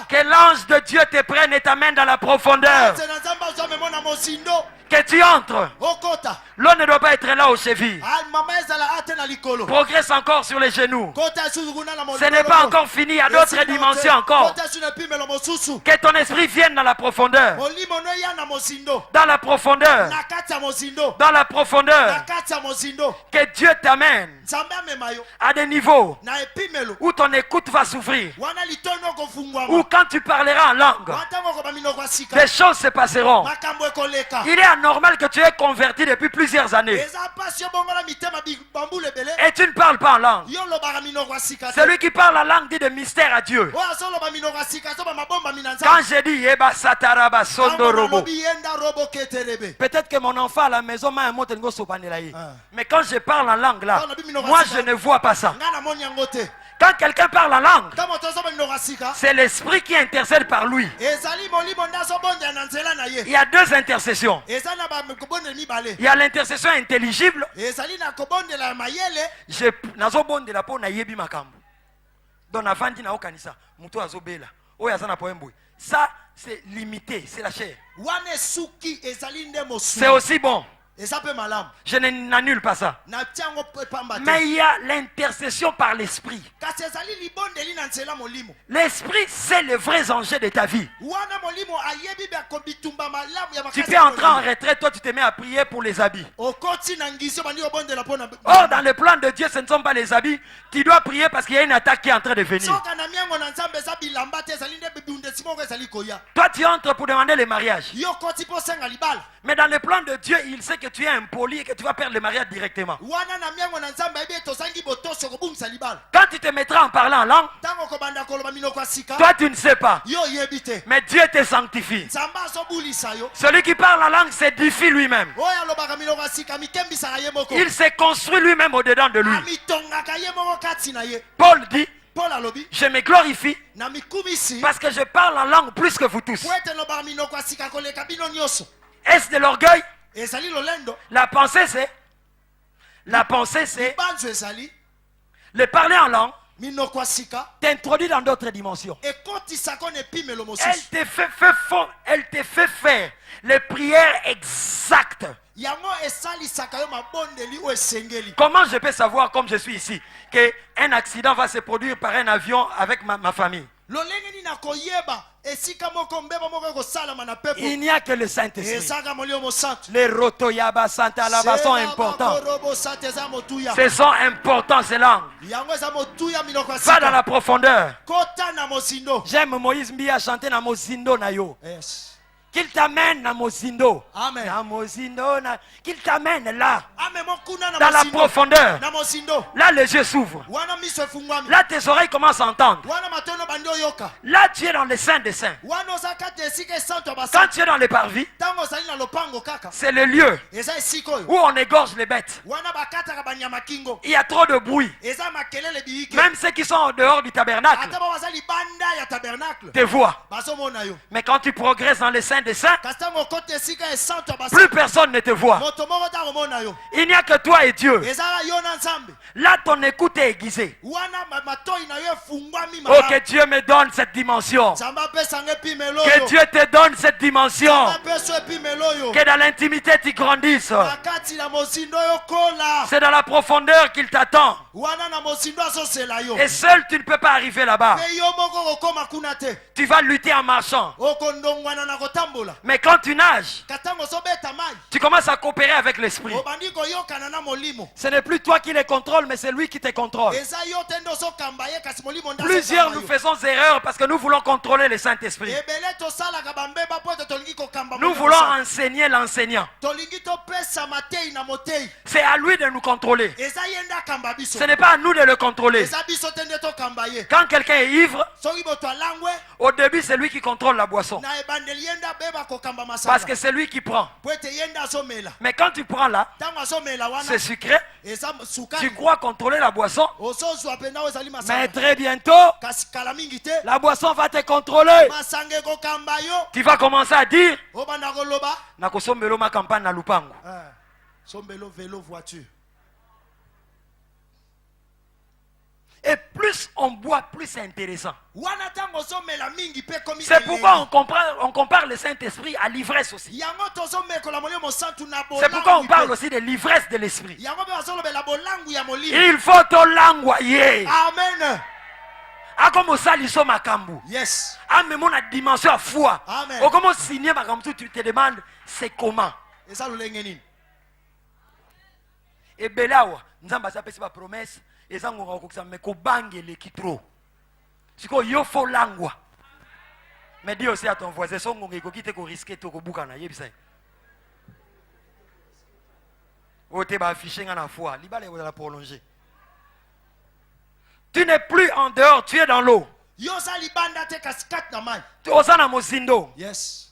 que l'ange de Dieu te prenne et t'amène dans la profondeur. Que tu entres. L'eau ne doit pas être là aux chevilles. Progresse encore sur les genoux. Ce n'est pas encore fini, il y a d'autres dimensions encore. Que ton esprit vienne dans la profondeur. Dans la profondeur. Dans la profondeur. Que Dieu t'amène à des niveaux où ton écoute va s'ouvrir. Où quand tu parleras en langue, des choses se passeront. Il est anormal que tu aies converti depuis plusieurs années. Et tu ne parles pas en langue. Celui qui parle en langue dit de mystère à Dieu. Quand j'ai dit Yeba Sataraba Sondo Robo, peut-être que mon enfant à la maison m'a un mot de mais quand je parle en langue là, moi je ne vois pas ça. Quand quelqu'un parle en langue, c'est l'esprit qui intercède par lui. Il y a deux intercessions. Il y a l'intercession intelligible. Ça, c'est limité, c'est la chair. C'est aussi bon. eza mpe malamu Je n'annule pas ça. natia yango pamba te Mais il y a l'intercession par l'esprit. kasi ezali libondeli na nzela molimo L'esprit, c'est les vrais enjeux de ta vie. wana molimo ayebi bitumba malamu ya Tu makasi peux entrer en retraite, toi tu te mets à prier pour les habits. okoti na ngisi obandi obondela mpo na Or, dans le plan de Dieu, ce ne sont pas les habits. Tu dois prier parce qu'il y a une attaque qui est en train de venir. soka na miango na nzambe eza bilamba te ezali nde bibundesi moko ezali koya Toi, tu entres pour demander le mariage. yo koti mpo senga libala Mais dans le plan de Dieu, il sait que tu es impoli et que tu vas perdre le mariage directement. wana na miango na nzambe ayebi ete ozangi botoso kobungisa libala Quand tu te mettras en parlant en langue, ntango okobanda koloba minoko ya sika toi tu ne sais pas. yo oyebi te Mais Dieu te sanctifie. nzambe azobulisa yo Celui qui parle en langue s'édifie lui-même. oyo alobaka minoko ya sika mikembisaka ye moko Il s'est construit lui-même au-dedans de lui. amitongaka ye moko kati na ye Paul dit, paul alobi je me glorifie na mikumisi parce que je parle en langue plus que vous tous. po ete lobaka minoko ya sika koleka bino nyonso Est-ce de l'orgueil? ezali lolendo La pensée c'est banzo ezali le parler en langue minoko ya sika t'introduit dans d'autres dimensions. ekotisaka na epimelo Elle mosusu elle te fait faire les prières exactes. yango esalisaka yo mabondeli oyo esengeli Comment je peux savoir, comme je suis ici, qu'un accident va se produire par un avion avec ma famille? lolenge nini nakoyeba esika moko mbeba moko ekosalama na pepo Il n'y a que le Saint-Esprit. ezaka molio mosantu Les rotoyaba santa laba sont importants. importants eza motuya Ce sont importants ces langues. yango eza motuya minoko ya Va dans sika la profondeur. kota na mosindo J'aime Moïse Mbia chanter na Mozindo na yo. yes. Qu'il t'amène na Mozindo. Amen. Na Mozindo na... Qu'il t'amène là, amemo kuna na dans la mosindo profondeur. na mosindo Là, les yeux s'ouvrent. wana miso efungwami Là, tes oreilles commencent à entendre. wana matono bandi oyoka Là, tu es dans le Saint des Saints. wana oza kati ya esika esantu ya Quand basantu tu es dans le parvis, ntango ozali na lopango kaka c'est le lieu eza esika oyo où on égorge les bêtes. wana bakataka banyama kingo Il y a trop de bruit. eza makelele biyike Même ceux qui sont en dehors du tabernacle ata baza libanda ya tabernacle te voient. bazomona yo Mais quand tu progresses dans le Saint des Saints, kasi ntango okota esika esantu ya plus basantu personne ne te voit. moto moko ta komona yo Il n'y a que toi et Dieu. ezala yo na nzambe Là, ton écoute est aiguisée. wana matoi na yo efungwami Oh, que Dieu me donne cette dimension. nzambe apesanga epimelo Que oyo Dieu te donne cette dimension. apeso epimelo oyo Que dans l'intimité, tu grandisses. na kati na mosindo oyo kola C'est dans la profondeur qu'il t'attend. wana na mosindo azosela yo Et seul, tu ne peux pas arriver là-bas. mpe yo moko kokóma kuna te Tu vas lutter en marchant. okondongwana na kotambola Mais quand tu nages, ka ntango ozobeta mai tu commences à coopérer avec l'esprit. obandi koyokana na molimo Ce n'est plus toi qui les contrôle, mais c'est lui qui te contrôle. eza yo te nde ozokamba ye kasi molimo nde Plusieurs azokamba nous yo. faisons erreur parce que nous voulons contrôler le Saint-Esprit. ebele tosalaka bambeba mpo ete tolingi kokamba Nous molimo voulons santu. enseigner l'enseignant. tolingi topesa matei na motei C'est à lui de nous contrôler. eza ye nde akamba biso Ce n'est pas à nous de le contrôler. eza biso te nde tokamba ye Quand quelqu'un est ivre, soki moto alangwe au début, c'est lui qui contrôle la boisson. na ebandeli ye nde abeba kokamba Parce masanga que c'est lui qui prend. po ete ye nde azomela Mais quand tu prends là, ntango azomela wana c'est sucré. eza Tu sukali crois contrôler la boisson. ozozwa mpenza oyo ezali Mais masanga très bientôt, kasi kala mingi te la boisson va te contrôler. masanga ekokamba yo Tu vas commencer à dire, obanda koloba nakosombelo ma campagne na lupango. sombelo velo voiture Et plus on boit, plus c'est intéressant. wana ntango ozomela mingi mpe komi C'est pourquoi on compare le Saint-Esprit à l'ivresse aussi. yango tozomekola molimo mosantu na C'est pourquoi on parle bolangu aussi de l'ivresse de l'esprit. yango mpe bazolobela bolangu ya molimo Il faut te langoyer. amen Comme osaliso makambu. yes Même on a dimension à foi. Amen. Au comment signer makambu, tu te demandes c'est comment. eza lolenge nini Et belawa, nzamba sa pesi ba promesse, ezango ngokukisa me ko bangele kitro. Siko yo fo langwa. Mais dis aussi à ton voisin son ngongé ko kite ko risquer to ko bukana yebisa. O te ba afficher na foi, libale o la prolonger. Tu n'es plus en dehors, tu es dans l'eau. yo oza libanda te kasi kati na mai Tu oza na mozindo. yes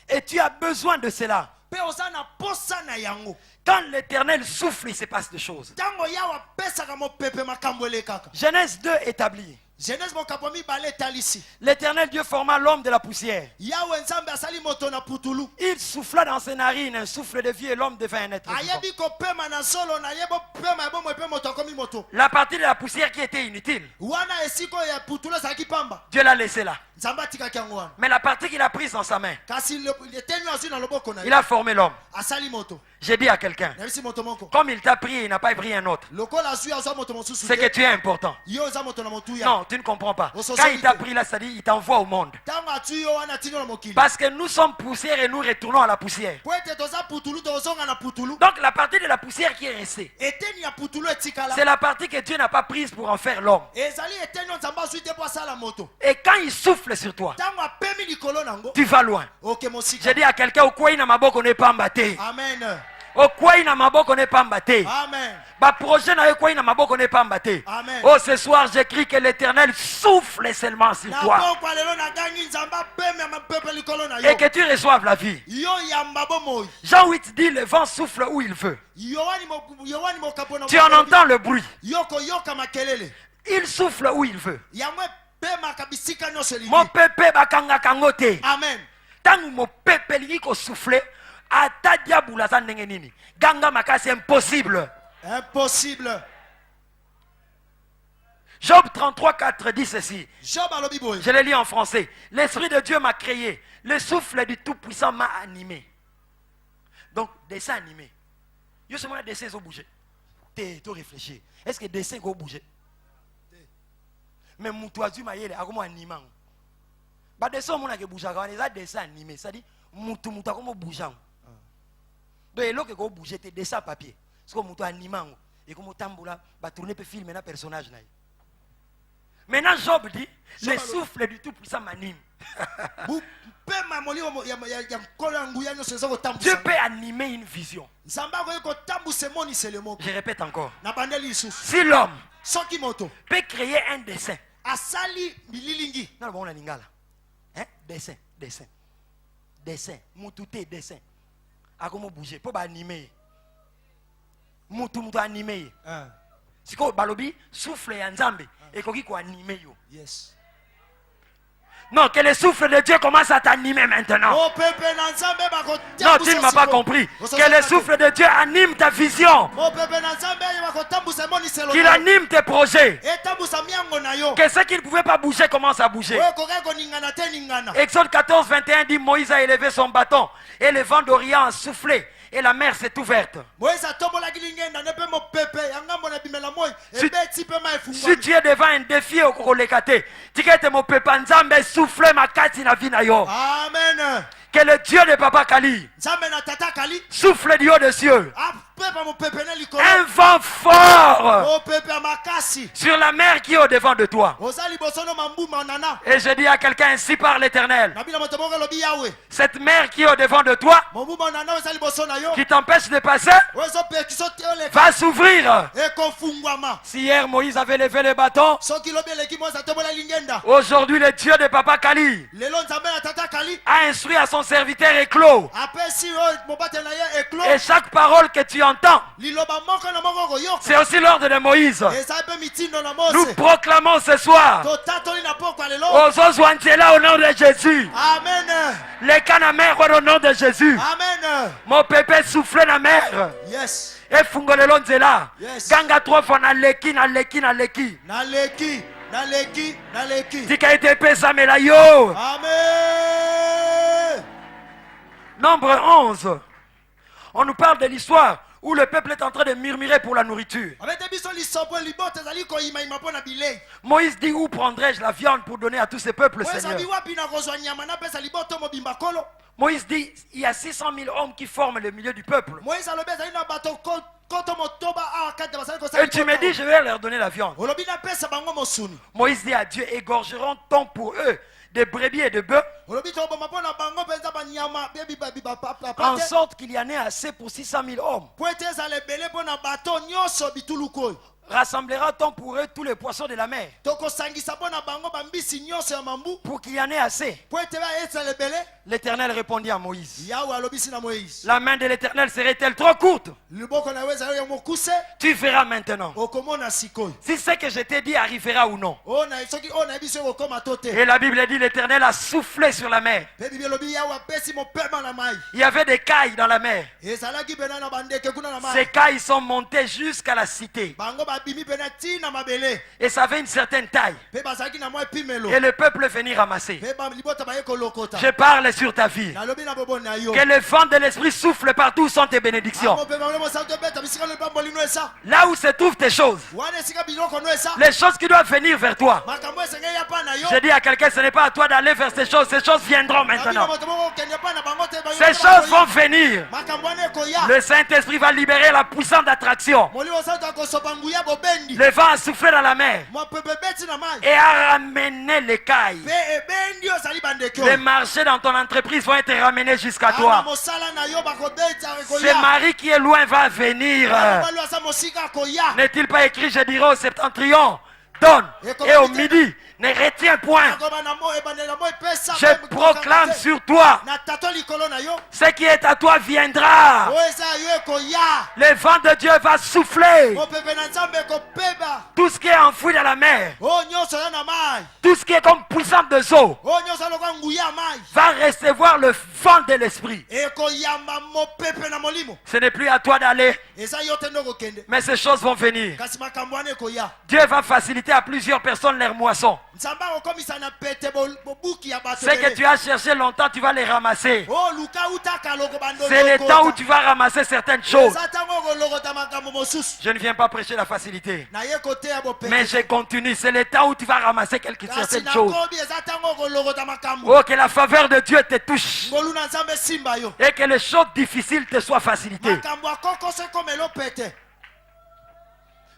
Et tu as besoin de cela. mpe oza na posa na yango Quand l'Éternel souffle, il se passe des choses. ntango yawe apesaka mopepe makambo elekaka Genèse 2 établit Genèse mokapo mibale talisi. L'Éternel Dieu forma l'homme de la poussière. Yawe nzambe asali moto na putulu. Il souffla dans ses narines un souffle de vie et l'homme devint un être vivant. Ayebi ko pema na solo na yebo pema yebo mo pe moto komi moto. La partie de la poussière qui était inutile, Wana esiko ya putulu saki pamba. Dieu l'a laissé là. Nzambe atika kiango wana. Mais la partie qu'il a prise dans sa main, Kasi le tenu azu na loboko na il a formé l'homme. asali moto. J'ai dit à quelqu'un, Na bisi moto moko. comme il t'a pris, il n'a pas pris un autre. Lokola azu azu moto mosusu. C'est que tu es important. Yo za moto na motu ya. Non, tu ne comprends pas. Au Quand il socialité. t'a pris là, ça dit, il t'envoie au monde. Tango atu yo wana tino na mokili. Parce que nous sommes poussière et nous retournons à la poussière. Po ete toza putulu tozonga na putulu. Donc la partie de la poussière qui est restée, Eteni ya putulu etikala. c'est la partie que Dieu n'a pas prise pour en faire l'homme. Ezali eteni nzambe azu te po asala moto. Et quand il souffle sur toi, Tango apemi likolo nango. tu vas loin. Ok mosika. J'ai dit à quelqu'un, au quoi il n'a maboko n'est pas mbaté. Amen. Au quoi il n'a maboko n'est pas mbaté. Amen. Bah projet n'a quoi il n'a maboko n'est pas mbaté. Amen. Oh ce soir j'écris que l'Éternel souffle seulement sur Na toi boko lelo na gangi nzambe apemi ya mapepe likolo na yo. et que tu reçoives la vie. Yo yamba bomoyi. Jean 8 dit le vent souffle où il veut. Yowani mokapo na. Tu en entends le bruit. Yoko yoka makelele. Il souffle où il veut. Yamwe pema kabisika nyonso Mon lingi. pépé bakanga kangote. Amen. Tant mon pépé lingi ko souffler, ata diabula za ndenge nini. Ganga makasi impossible. Impossible. Job 33, 4 dit ceci. Job alobi boy. Je le lis en français. L'Esprit de Dieu m'a créé. Le souffle du Tout-Puissant m'a animé. Donc, dessin animé. Je sais que dessin va bouger. Tu réfléchis. Est-ce que dessin va bouger? Mais mon toit du maïe, comment animant? Bah, dessin, mon a bouger. Quand on a dessin animé, ça dit, moutou comment bouger. Donc, il faut que bouger tes dessins papier. Parce que moutou animant. Et comme tamboula, bah, tourner peut filmer un personnage. Maintenant, Job dit, le souffle du Tout-Puissant m'anime. Dieu peut animer une vision. Je répète encore. Si l'homme peut créer un dessin, non, bon, on a lingala. Hein? Dessin, moutouté, dessin. A comment bouger, pour animer. Moutou animé. Si ko balobi souffle ya nzambe et koki ko animer yo. Yes. Non, que le souffle de Dieu commence à t'animer maintenant. Non, tu ne m'as pas compris. Que le souffle de Dieu anime ta vision. Qu'il anime tes projets. Que ce qui ne pouvait pas bouger commence à bouger. Exode 14, 21 dit Moïse a élevé son bâton et le vent d'Orient a soufflé. Et la mer s'est ouverte. Si tu es devant un défi au Kolekate, tu peux mon papa Nzambe souffler ma kati na vie na yo. Amen. Que le Dieu de Papa Kali souffle du haut des cieux. Un vent fort sur la mer qui est au devant de toi. Et je dis à quelqu'un, ainsi par l'Éternel, cette mer qui est au devant de toi, qui t'empêche de passer, va s'ouvrir. Si hier Moïse avait levé le bâton, aujourd'hui le Dieu de Papa Kali a instruit à son serviteur Éclos. Et chaque parole que tu entends, c'est aussi l'ordre de Moïse. Nous proclamons ce soir aux Ozouantiela au nom de Jésus. Amen. Les canamères au nom de Jésus. Amen. Mon pépé souffle la mer. Yes. Et fungolelo nzela. Yes. Ganga 3 fois na leki. Tika ete pesa mela yo. Amen. Nombre 11. On nous parle de l'histoire où le peuple est en train de murmurer pour la nourriture. Moïse dit, où prendrai-je la viande pour donner à tous ces peuples, Seigneur? Moïse dit, il y a 600 000 hommes qui forment le milieu du peuple. Et tu me dis, je vais leur donner la viande. Moïse dit à Dieu, égorgeront-on pour eux de brebis et de bœufs, en sorte qu'il y en ait assez pour 600 000 hommes. rassemblera-t-on pour eux tous les poissons de la mer tokosangisa mpo na bango bambisi nyonso ya mambu pour qu'il y en ait assez? mpo ete baetela ebele. L'Éternel répondit à Moïse. Yawe alobisi na Moïse, La main de l'Éternel serait-elle trop courte? liboko na yo ezali ya mokuse, Tu verras maintenant okomona sikoyo. si ce que je t'ai dit arrivera ou non. Soki oyo nayebi so ekokoma to te. Et la Bible dit l'Éternel a soufflé sur la mer. Mpe bibi elobi yawe apesi mopema na mai. Il y avait des cailles dans la mer. Ezalaki pena na bandeke kuna na Ces mai. cailles sont montées jusqu'à la cité. Bango babimi pena ntina mabele. Et ça avait une certaine taille. Mpe bazalaki na mwa epimelo. Et le peuple venait ramasser. Mpe libota baye kolokota. Je parle sur ta vie. Nalobi na bobo na yo. Que le vent de l'esprit souffle partout où sont tes bénédictions. Mopema ole mosa to beta bisika le bambo lino esa. Là où se trouvent tes choses. Wana esika biloko no esa. Les choses qui doivent venir vers toi. Makambo esenge ya pa na yo. Je dis à quelqu'un, ce n'est pas à toi d'aller vers ces choses. Ces choses viendront maintenant. Moto moko kenya pa na bango te ba yo. Ces choses vont venir. Makambo ane koya. Le Saint-Esprit va libérer la puissance d'attraction. Molimo sa to kosopa nguya bobendi. Le vent a soufflé dans la mer Mo pepe beti na mai. et a ramené les cailles. Pe ebendi osali bandeke. Les marchés dans ton entreprise vont être ramenés jusqu'à toi. Mosala na yo bakobeta Ce koya. mari qui est loin va venir. Balo asa mosika koya. N'est-il pas écrit, je dirai au septentrion, donne, et au midi, ne retiens point. Je proclame sur toi, Na tato likolo na yo. ce qui est à toi viendra. Oeza yo koya. Le vent de Dieu va souffler. Mo pepe na nzambe kopeba. Tout ce qui est enfoui dans la mer, O nyonso ya na mai. tout ce qui est comme puissance de eau, O nyonso lokwa nguya mai. va recevoir le vent de l'esprit. E koyamba mo pepe na molimo. Ce n'est plus à toi d'aller, Eza yo te ndoko kende. mais ces choses vont venir. Kasi makambo ane koya. Dieu va faciliter à plusieurs personnes leur moisson. Nzamba okomisa na pete bobuki ya bato. Ce que tu as cherché longtemps, tu vas les ramasser. Oh luka utaka loko bando. C'est le temps où tu vas ramasser certaines choses. Eza tango koloko ta makambo mosusu. Je ne viens pas prêcher la facilité, Na ye kote ya bopepe. mais je continue. C'est le temps où tu vas ramasser certaines choses. Kobi eza tango koloko ta makambo. Oh, que la faveur de Dieu te touche Ngolu na nzambe simba yo. et que les choses difficiles te soient facilitées. Makambo akoko se komelo pete.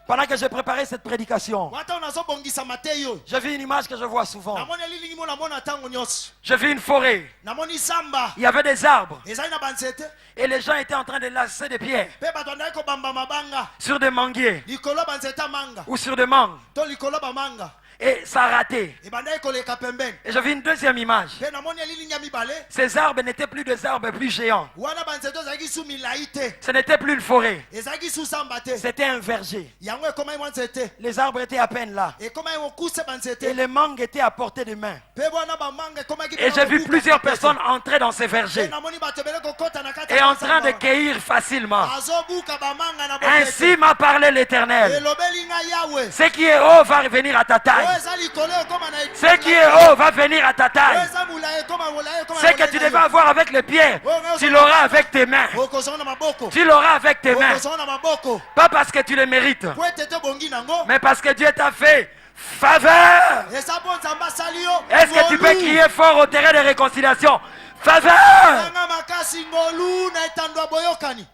Pendant que j'ai préparé cette prédication, Wata unazo bongisa mateyo. j'ai vu une image que je vois souvent. Namoni lilingi mona mona tango nyos. J'ai vu une forêt. Namoni samba. Il y avait des arbres Ezali na banzete. et les gens étaient en train de lasser des pierres Pe bato ndai ko bamba mabanga. sur des manguiers Likolo banzeta manga. ou sur des mangues. To likolo ba manga. Et ça a raté. E bandai ko leka pembeni. Et j'ai vu une deuxième image. Pe namoni lilingi ya mibale. Ces arbres n'étaient plus des arbres plus géants. Wana banzeto zaki su milaite. Ce n'était plus une forêt. Ezaki su samba te. C'était un verger. Yango ekoma mwanzete. Les arbres étaient à peine là. Ekoma okuse Et banzete. les mangues étaient à portée de main. Pe wana ba manga ekoma ki. Et j'ai vu plusieurs personnes entrer dans ces vergers Namoni bato bele ko kota na kata. et en train de cueillir facilement. Azobuka ba manga na bote. Ainsi m'a parlé l'Éternel. Elobeli nga yawe. Ce qui est haut va revenir à ta taille. Oeza likolo ekoma na. Ce qui est haut va venir à ta taille. Oeza mulaye ekoma mulaye ekoma. Ce que tu devais avoir avec les pieds, tu l'auras avec tes mains. Okozona maboko. Tu l'auras avec tes mains. Okozona maboko. Pas parce que tu le mérites, Po ete bongi nango. mais parce que Dieu t'a fait faveur. Esa po nzamba sali yo. Est-ce que tu peux crier fort au terrain de réconciliation? Faveur! Nanga makasi ngolu na etandwa boyokani.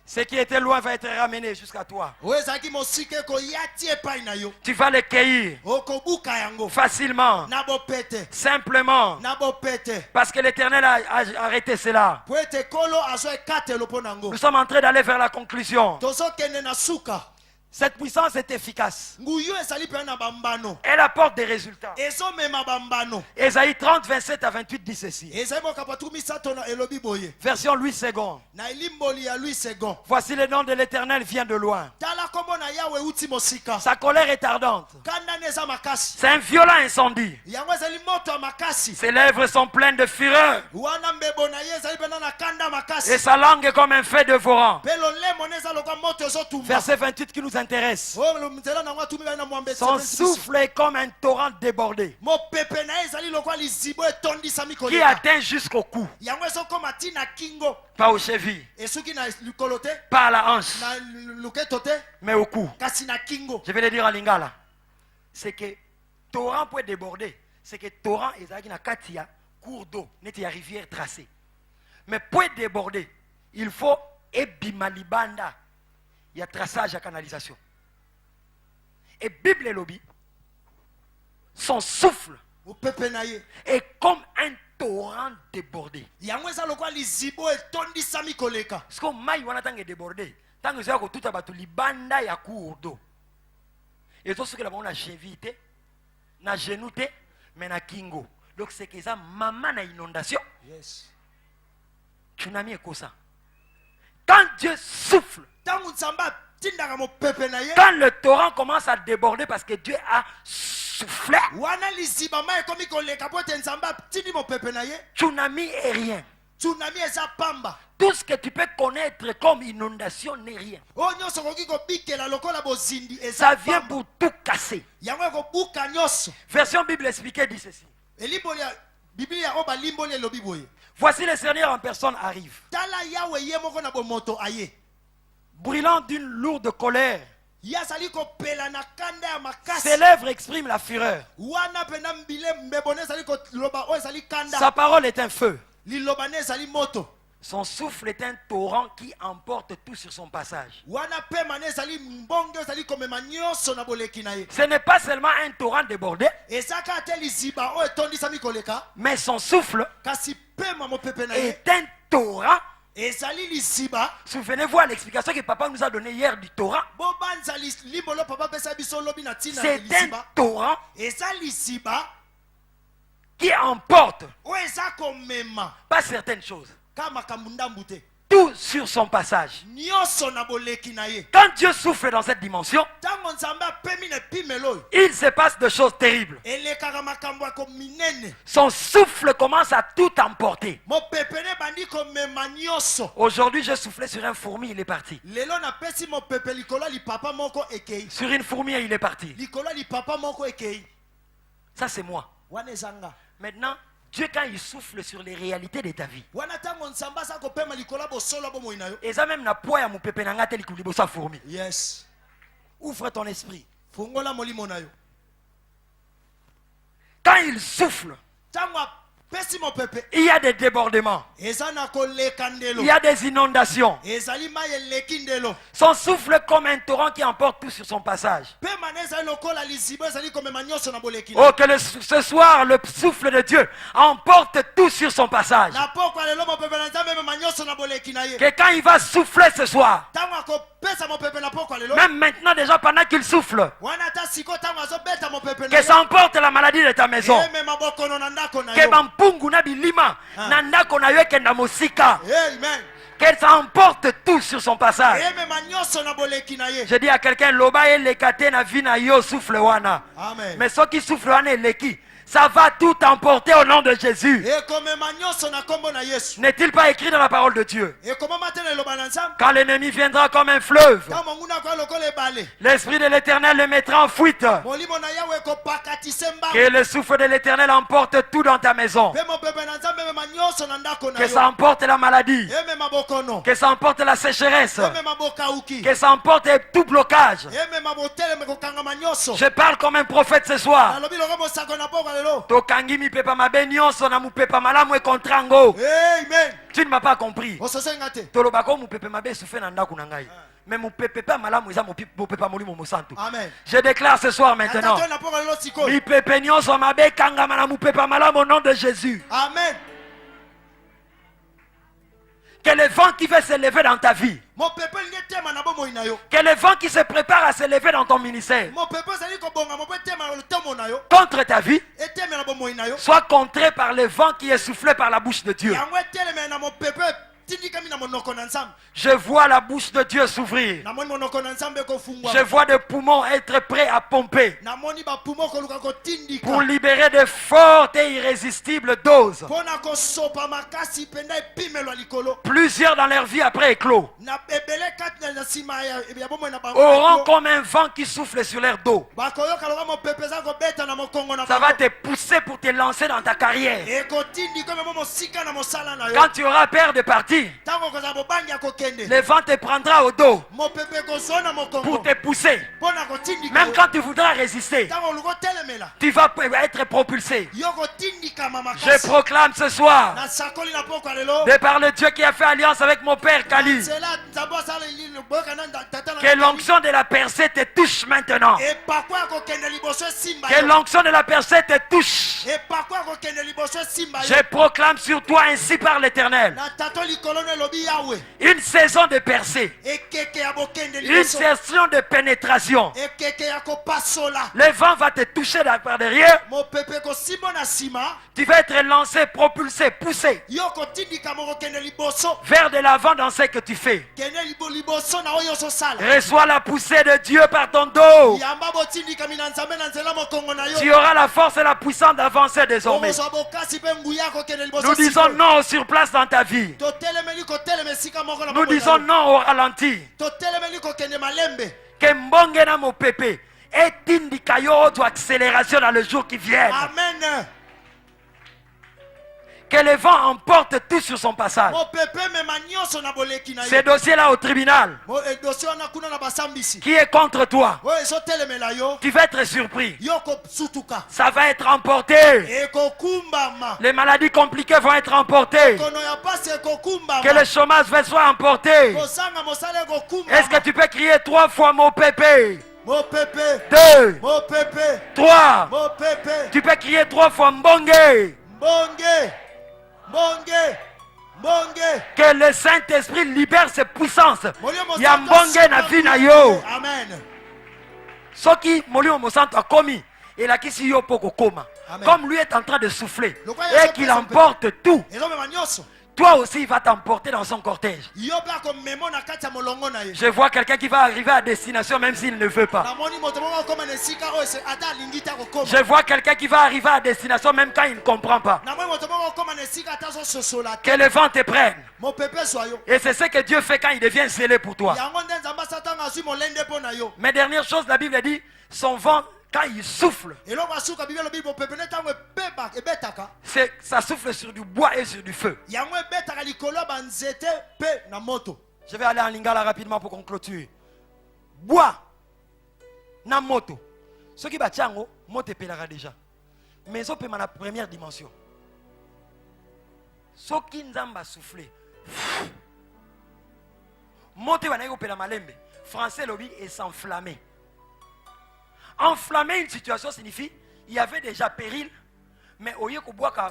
Ce qui était loin va être ramené jusqu'à toi. Oezaki mosike ko yati epai na yo. Tu vas le cueillir Okobuka yango. facilement, Na bopete. simplement, Na bopete. parce que l'Éternel a arrêté cela. Po ete kolo azo ekatelo po nango. Nous sommes en train d'aller vers la conclusion. Tozo kende na suka. Cette puissance est efficace. Nguyo esali pe na bambano. Elle apporte des résultats. Ezo mema bambano. Ésaïe 30, 27 à 28 dit ceci. Ezali mo kapatu misato na elobi boye. Version Louis II. Na elimboli ya Louis II. Voici le nom de l'Éternel vient de loin. Tala kombo na yawe uti mosika. Sa colère est ardente. Kanda neza makasi. C'est un violent incendie. Yango ezali moto ya makasi. Ses lèvres sont pleines de fureur. Wana mbebo na ye ezali pena na kanda makasi. Et sa langue est comme un feu dévorant. Pe lolemo neza lokwa moto ezotumba. Verset 28 qui nous intéresse. Oh mzela na ngwa tumi na mwambe. Son souffle est comme un torrent débordé Mo pepe na ye ezali lokwa lizibo etondisa qui mikoleka. atteint jusqu'au cou. Yango ezokoma tina kingo. Pas aux chevilles, Esuki na likolo te. pas à la hanche, Na luketo te. mais au cou. Kasi na kingo. Je vais le dire en lingala. C'est que torrent peut déborder. C'est que torrent est na katia cours d'eau, n'est rivière tracée. Mais pour déborder, il faut ebimalibanda. Il y a traçage à canalisation. Et Bible et lobby, son souffle Mo pepe na ye. est comme un torrent débordé. Yango eza lokwa lizibo etondisa mikoleka. Parce que maï wana tangue débordé, Tant que c'est tout à libanda ya courdo. Et tout ce que la bonne a chevité, na genouté, mais na kingo. Donc c'est que ça maman na inondation. Yes. Tsunami est comme ça. Quand Dieu souffle, Tangu nzamba tindaka mopepe na ye. quand le torrent commence à déborder parce que Dieu a soufflé, Wana liziba mai komi koleka pote nzamba tindi mopepe na ye. tsunami est rien. Tsunami eza pamba. Tout ce que tu peux connaître comme inondation n'est rien. O nyonso koki kobikela lokola bozindi Ça eza vient pamba. pour tout casser. Yango ekobuka nyonso. Version Bible expliquée dit ceci. Elimboli ya Biblia o balimboli elobi boye. Voici le Seigneur en personne arrive, Tala yawe ye moko na bomoto aye. brûlant d'une lourde colère. Ya sali kopela na kanda ya makasi. Ses lèvres expriment la fureur. Wana pena mbile mbebone sali koloba o sali kanda. Sa parole est un feu. Liloba ne sali moto. Son souffle est un torrent qui emporte tout sur son passage. Wana pe mane sali mbongo sali komema nyonso na boleki na ye. Ce n'est pas seulement un torrent débordé, Ezaka ate liziba o etondisa mikoleka. mais son souffle Kasi pema mopepe na ye. est un torrent. Ezali liziba. Souvenez-vous à l'explication que papa nous a donnée hier du torrent. Bobanza limbolo papa pesa biso lobi na tina C'est un liziba. torrent Eza liziba qui emporte o eza komema pas certaines choses, kama kamundambu te. tout sur son passage. Nyonso na boleki na ye. Quand Dieu souffle dans cette dimension, Tango nzambe apemi na epimelo il se passe de choses terribles. elekaka makambo ya kominene. Son souffle commence à tout emporter. Mopepe ne bandi komema nyonso. Aujourd'hui, j'ai soufflé sur un fourmi, il est parti. Lelo napesi mopepe likolo ya lipapa moko ekei. Sur une fourmi, il est parti. Likolo ya lipapa moko ekei. Ça, c'est moi. Wana ezanga. Maintenant, Dieu, quand il souffle sur les réalités de ta vie, Wana tango nzambe aza kopema likolo ya bosolo ya bomoi na yo. et ça même na poids ya mupepe na ngate likuli sa fourmi. Yes. Ouvre ton esprit. Fungola molimo na yo. Quand il souffle, Tango apesi mopepe. il y a des débordements, Eza na koleka ndelo. il y a des inondations. Ezali mai eleki ndelo. Son souffle comme un torrent qui emporte tout sur son passage. Pe mane ezali lokola liziba ezali komema nyonso na boleki na yo. Oh, que ce soir, le souffle de Dieu emporte tout sur son passage. Na pokwa lelo mopepe na nzambe emema nyonso na boleki na ye. Que quand il va souffler ce soir, Tango akopesa mopepe na pokwa lelo. même maintenant déjà pendant qu'il souffle, Wana ata siko tango azobeta mopepe na que yo. ça emporte la maladie de ta maison. Emema bokono na ndako na Que yo. bampungu na bilima, na ndako na yo ekenda mosika. Amen. Que ça emporte tout sur son passage. Emema nyonso na boleki na ye. Je dis à quelqu'un, loba elekate na vie na yo souffle wana. Amen. Mais ceux qui soufflent wana eleki, ça va tout emporter au nom de Jésus. Ekomema nyonso na kombo na Yesu. N'est-il pas écrit dans la parole de Dieu? Ekomama te na eloba na nzambe. Quand l'ennemi viendra comme un fleuve, Tango nguna kwa lokola ebale. l'esprit de l'Éternel le mettra en fuite. Molimo na yawe ekopakatise mbangu. Que le souffle de l'Éternel emporte tout dans ta maison. Pe mopepe na nzambe emema nyonso na ndako na Que ça yo. emporte la maladie. Emema bokono. Que ça emporte la sécheresse. Emema bokauki. Que ça emporte tout blocage. Emema boteleme kokangama nyonso. Je parle comme un prophète ce soir. Nalobi loko mosako na pokwa lelo. Tokangi mipepa mabe nyonso na mupepa malamu e kontrango. Amen. Tu ne m'as pas compris. Ososenga te. Tolobako mupepe mabe souffle na ndako na ngai. Mais mupepe pa malamu eza mupepa molimo mosantu. Amen. Je déclare ce soir maintenant. Atako na pokwa lelo sikoyo. Mipepe nyonso mabe kangama na mupepa malamu au nom de Jésus. Amen. Que le vent qui veut se lever dans ta vie, Mopepe linge tema na bomoi na yo. que le vent qui se prépare à se lever dans ton ministère Mopepe zali kobonga mopepe tema na tomo na yo. contre ta vie, Eteme na bomoi na yo. soit contré par le vent qui est soufflé par la bouche de Dieu. Yango eteleme na mopepe tindikami na monoko na nzambe. Je vois la bouche de Dieu s'ouvrir. Namoni monoko na nzambe kofungwa. Je vois des poumons être prêts à pomper Namoni bapumo koluka kotindika. pour libérer de fortes et irrésistibles doses. Pona kosopa makasi penda epimelo likolo. Plusieurs dans leur vie après éclos Na ebele kat na sima ya bomoi na bango. auront comme un vent qui souffle sur leur dos. Bakoyoka loka mopepe za kobeta na mokongo na Ça va bango. te pousser pour te lancer dans ta carrière. Ekotindika memo mosika na mosala na yo. Quand tu auras peur de partir, Tango koza bobangi akokende. le vent te prendra au dos Mopepe kozona mokongo. pour te pousser. Pona kotindika. Même quand tu voudras résister, Tango luko telemela. tu vas être propulsé. Yo kotindika mama Je kasi. proclame ce soir, Na sakoli na poko lelo. de par le Dieu qui a fait alliance avec mon père Kali, C'est là nzambo asala ilino boka na tata na. que l'onction de la percée te touche maintenant. Epakwa kokende liboso simba. Que l'onction de la percée te touche. Epakwa kokende liboso simba. Je proclame sur toi ainsi par l'Éternel. Na tato Une saison de percée. Une saison de pénétration. Le vent va te toucher par derrière. Tu vas être lancé, propulsé, poussé vers de l'avant dans ce que tu fais. Reçois la poussée de Dieu par ton dos. Tu auras la force et la puissance d'avancer désormais. Nous disons non sur place dans ta vie. Nous disons non au ralenti. Que mbonge na mo pepe est indicateur d'accélération dans le jour qui vient. Amen. Que le vent emporte tout sur son passage. Ce dossier-là au tribunal qui est contre toi, tu vas être surpris. Ça va être emporté. Les maladies compliquées vont être emportées. Que le chômage va soit emporté. Est-ce que tu peux crier 3 fois mon pépé? 2, 3. Tu peux crier 3 fois mbonge. Que le Saint-Esprit libère ses puissances. Ya mbonge na vie na yo. Amen. Soki molimo mosanto a commis et la kisi yo poko koma. Comme lui est en train de souffler et qu'il emporte tout. Toi aussi, il va t'emporter dans son cortège. Je vois quelqu'un qui va arriver à destination même s'il ne veut pas. Je vois quelqu'un qui va arriver à destination même quand il ne comprend pas. Que le vent te prenne. Et c'est ce que Dieu fait quand il devient zélé pour toi. Mais dernière chose, la Bible dit, son vent, quand il souffle, ça souffle sur du bois et sur du feu. Je vais aller en lingala rapidement pour qu'on clôture. Bois, na moto. Ce qui va tiango, moto pelara déjà. Mais ça peut la première dimension. Ce qui nzamba souffler. Moto va naïgo pela malembe. Français lobby et s'enflammer. Enflammer une situation signifie il y avait déjà péril, mais au lieu que boaka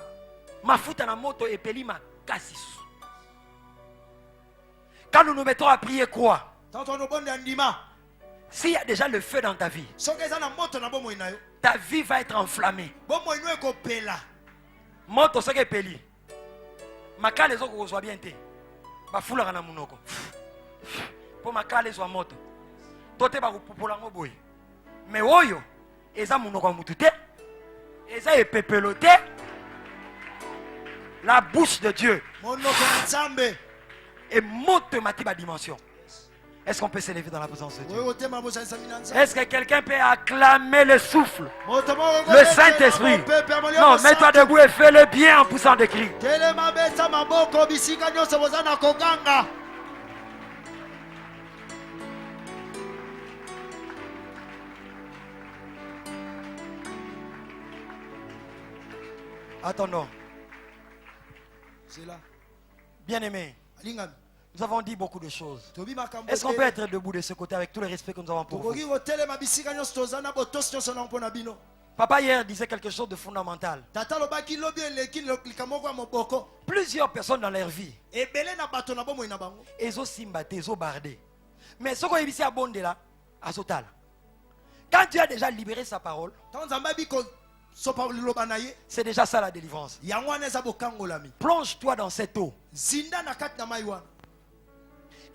mafuta na moto et peli ma kassis. Quand nous nous mettons à prier quoi? S'il y a déjà le feu dans ta vie, ta vie va être enflammée. Moto ce que peli. Makale zo ko zo bien te. Ba fula na munoko. Pour makale zo moto. Tote ba ko popola ngoboy. Mais oyo, eza munoko mutu te, eza epepelote, la bouche de Dieu. Et monte ma dimension. Est-ce qu'on peut s'élever dans la présence de Dieu? Est-ce que quelqu'un peut acclamer le souffle, le Saint-Esprit? Non, mets-toi debout et fais-le bien en poussant des cris. Attendons. Bien-aimé, nous avons dit beaucoup de choses. Est-ce qu'on peut être debout de ce côté avec tout le respect que nous avons pour vous? Papa hier disait quelque chose de fondamental. Plusieurs personnes dans leur vie, ils ont simbaté, ils ont bardé. Mais ce qu'on a ici à Bondela, à Sotal, quand Dieu a déjà libéré sa parole, c'est déjà ça la délivrance. Plonge-toi dans cette eau.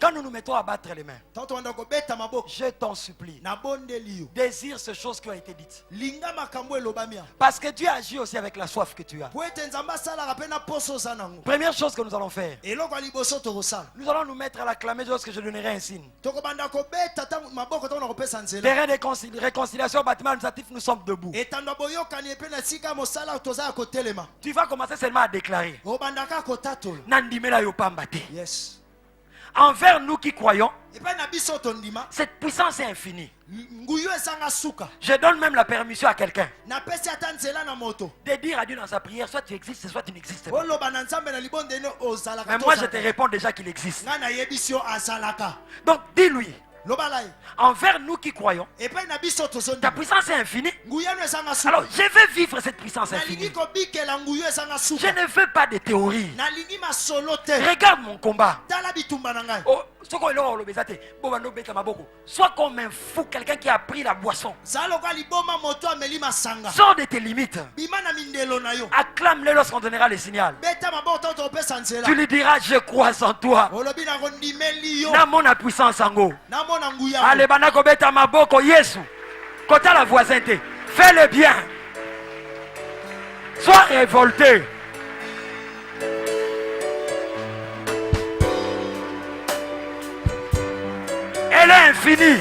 Quand nous nous mettons à battre les mains, je t'en supplie, désire ces choses qui ont été dites. Parce que Dieu agit aussi avec la soif que tu as. Première chose que nous allons faire, nous allons nous mettre à l'acclamer lorsque je donnerai un signe. Terrain de réconciliation, bâtiment administratif, nous sommes debout. Tu vas commencer seulement à déclarer. Yes. Envers nous qui croyons, cette puissance est infinie. Je donne même la permission à quelqu'un de dire à Dieu dans sa prière, soit tu existes, soit tu n'existes pas. Mais moi je te réponds déjà qu'il existe. Donc dis-lui, Envers nous qui croyons, ta puissance est infinie. Alors, je veux vivre cette puissance infinie. Je ne veux pas de théorie. Regarde mon combat. Oh, sois comme un fou, quelqu'un qui a pris la boisson. Sors de tes limites. Acclame-le lorsqu'on donnera le signal. Tu lui diras, je crois en toi. Na mona puissance en go. Allez, banako beta maboko Yesu. Kota la voisinité. Fais le bien. Sois révolté. Elle est infinie.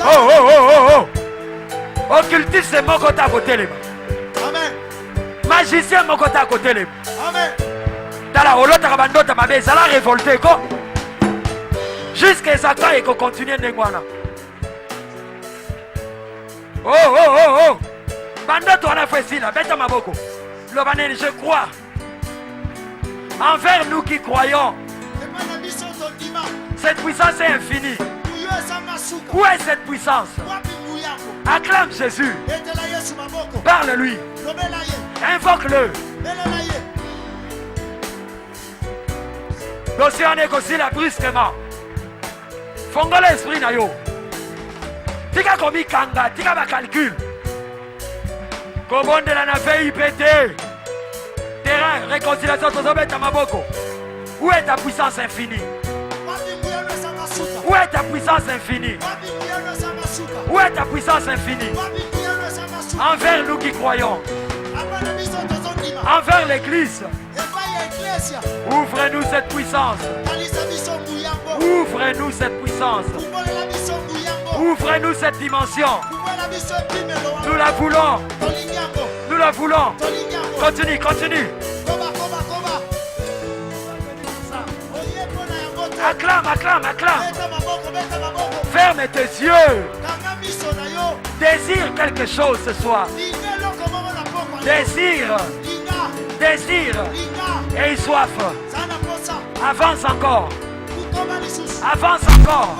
Oh, oh, oh, oh, oh. Occultiste, c'est mon côté à côté. Amen. Magicien, mon côté à côté. Amen. Dans la holo, ta ma belle, ça l'a révolté. Jusqu'à ça, quand il continue de négouana. Oh, oh, oh, oh. Banda, toi, la fois ici, là, bête à ma boko. Le banane, je crois. Envers nous qui croyons. Cette puissance est infinie. Où est cette puissance? Acclame Jésus. Parle-lui. Invoque-le. L'océan négocie la brusquement. Fongo l'esprit na yo. Tika komi kanga, tika ba calcul. Kobonde la nave IPT. Terrain, réconciliation, tozobeta maboko. Où est ta puissance infinie? Où est ta puissance infinie? Où est ta puissance infinie? Envers nous qui croyons. Envers l'église. Ouvre-nous cette puissance. Ouvre-nous cette puissance. Ouvre-nous cette dimension. Nous la voulons. Nous la voulons. Continue, continue. Acclame, acclame, acclame. Ferme tes yeux. Désire quelque chose ce soir. Désire. Désire. Et soif. Avance encore. Avance encore.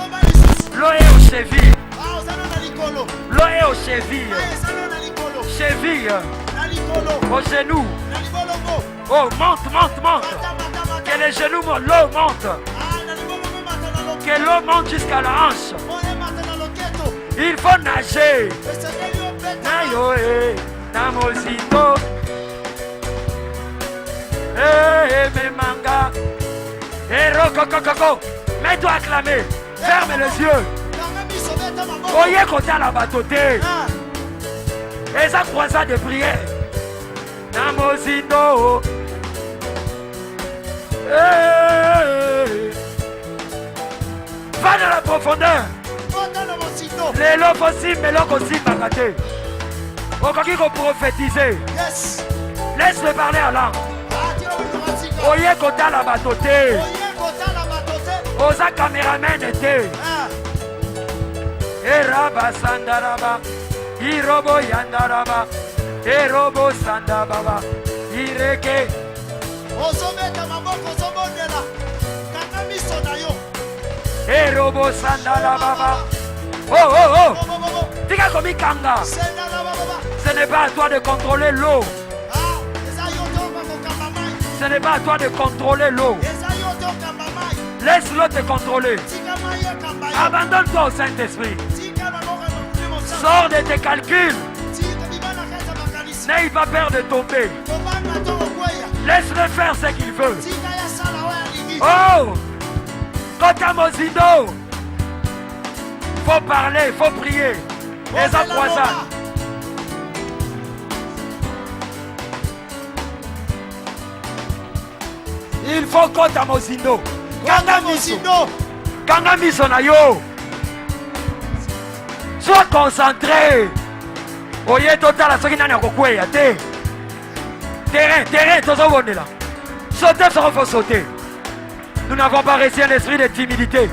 L'eau est aux chevilles. L'eau est aux chevilles. Cheville. Aux genoux. Oh, monte, monte, monte. Que les genoux montent. L'eau monte. Que l'eau monte jusqu'à la hanche. Il faut nager. Nayoe, namosito. Me manga. Rokokokoko. Mets-toi à acclamer. Ferme les yeux. Oye kota la batote. Et ça croisade de prière. Namosito. Va dans la profondeur. Les lots aussi, mais l'eau aussi, bagaté. Au cas qui prophétiser. Laisse-le parler à langue. Oye kota la batote. Oza caméraman était. Eraba sandaraba. Irobo yandaraba. Erobo sandababa. Ireke. Ozobeta maboko ozobondela. Kanga miso na yo. Erobo sandalababa. Oh, oh, oh. Tika komi kanga. Ce n'est pas à toi de contrôler l'eau. Ce n'est pas à toi de contrôler l'eau. Laisse l'eau te contrôler. Abandonne-toi au Saint-Esprit. Sors de tes calculs. N'aie pas peur de tomber. Laisse-le faire ce qu'il veut. Oh! Kota Mozindo. Faut parler, faut prier. Les croisades. Il faut Kota Mozindo. Kanga miso. Kanga miso na yo. Sois concentré. Oye total soki nani akokweya te. Terrain, tozobonela. Sauter, ça faut sauter. Nous n'avons pas reçu un esprit de timidité.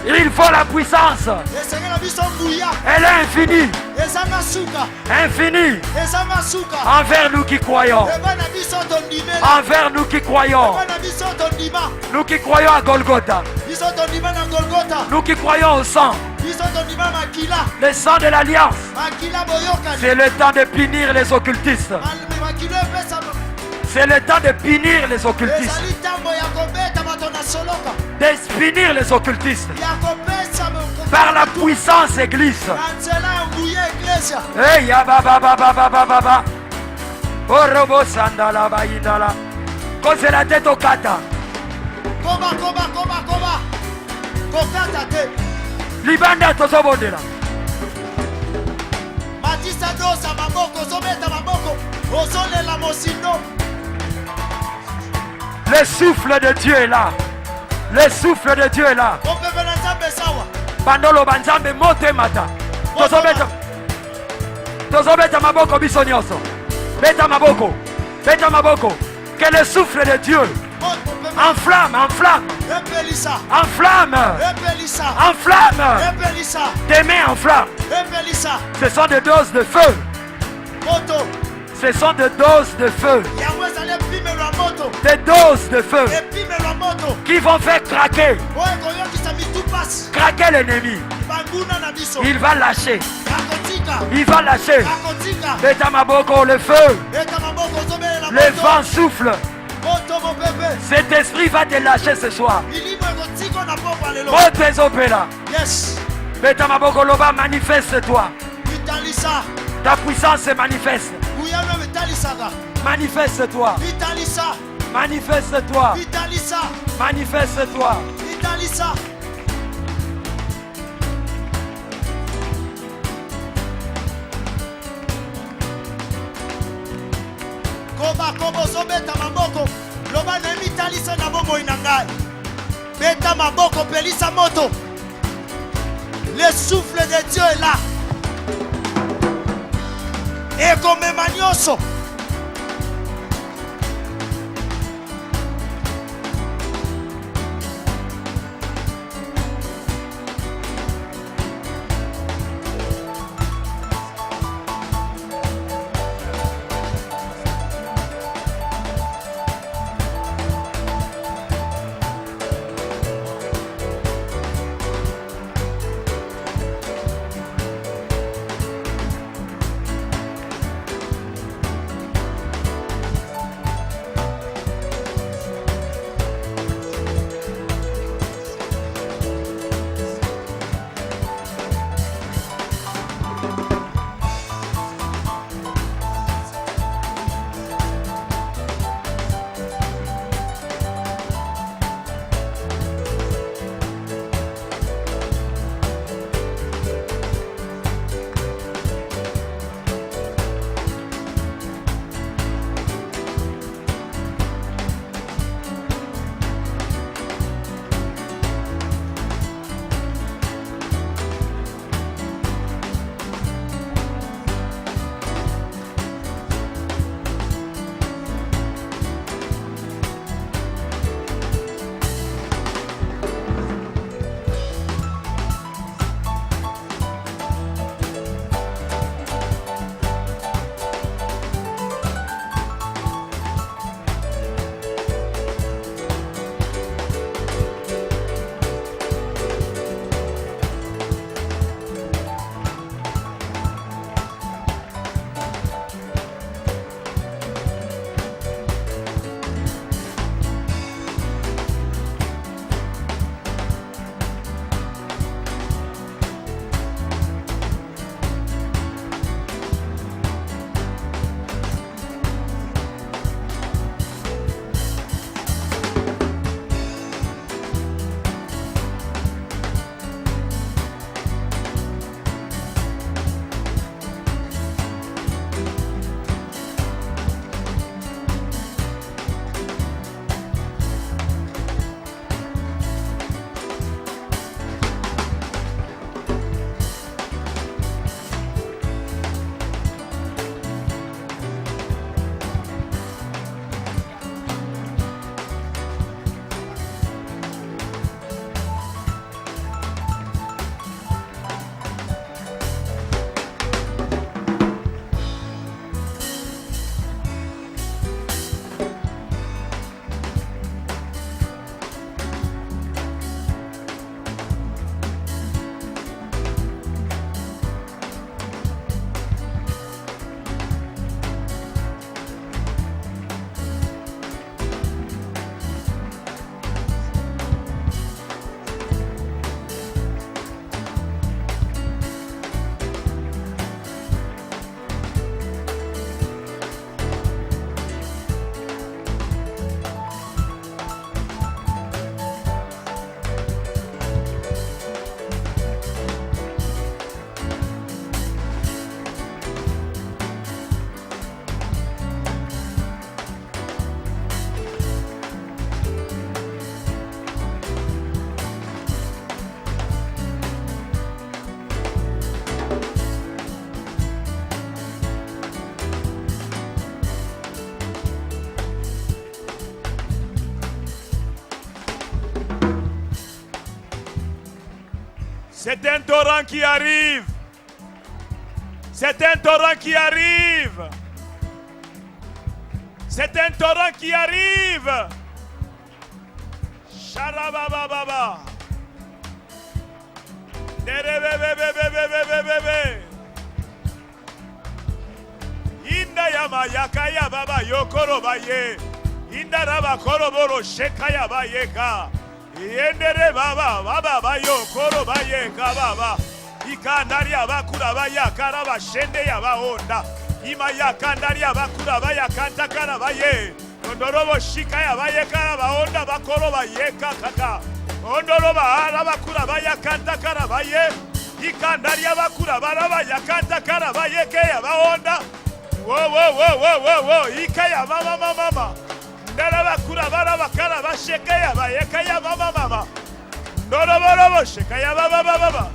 Il faut la puissance. Elle est infinie. Infinie. Envers nous qui croyons. Envers nous qui croyons. Nous qui croyons à Golgotha. Nous qui croyons au sang. Le sang de l'alliance. C'est le temps de punir les occultistes. C'est le temps de punir les occultistes. D'expunir les occultistes. Par la puissance église. Hey, ya ba ba ba ba ba ba ba ba. Orobo sandala ba indala. Cause la tête au kata. Koba. Kokata te. Libanda tozobondela. Matisa dosa maboko, zobeta maboko. Ozolela mosindo. Le souffle de Dieu est là. Le souffle de Dieu est là. Bandolo banzambe mote mata. Tozobeta maboko biso nyonso. Beta maboko. Que le souffle de Dieu enflamme. Tes mains enflamment. Ce sont des doses de feu. Ce sont des doses de feu. Des doses de feu qui vont faire craquer l'ennemi. Il va lâcher. Beta maboko, le feu. Le vent souffle. Cet esprit va te lâcher ce soir. Yes. Beta maboko loba, manifeste-toi. Ta puissance se manifeste. Manifeste-toi. Manifeste-toi. Manifeste-toi. Kobo zobeta maboko. Loba na mitalisa na bomo inangai. Beta maboko pelisa moto. Le souffle de Dieu est là. Et comme manioso. C'est un torrent qui arrive. C'est un torrent qui arrive. C'est un torrent qui arrive. Sharabababa. Derebebebebebebebebe. Inda yama yakaya baba yokoro baye. Inda raba koroboro shekaya bayeka. Yendere baba baba yokoro bayeka baba. Ikandaria bakura baya karaba shende yaba onda. Ima yakandaria bakura baya kanta karabaye. Ondorobo shikaya baye karaba onda bakoro bayeka kaka. Ondoroba araba kura baya kanta karabaye. Ikandaria bakura barabaya kanta karabaye ke yaba onda. Wo, ikaya mama. Ndaraba kura baraba karaba shekaya baye kaya mama. Ndorobo shekaya baba.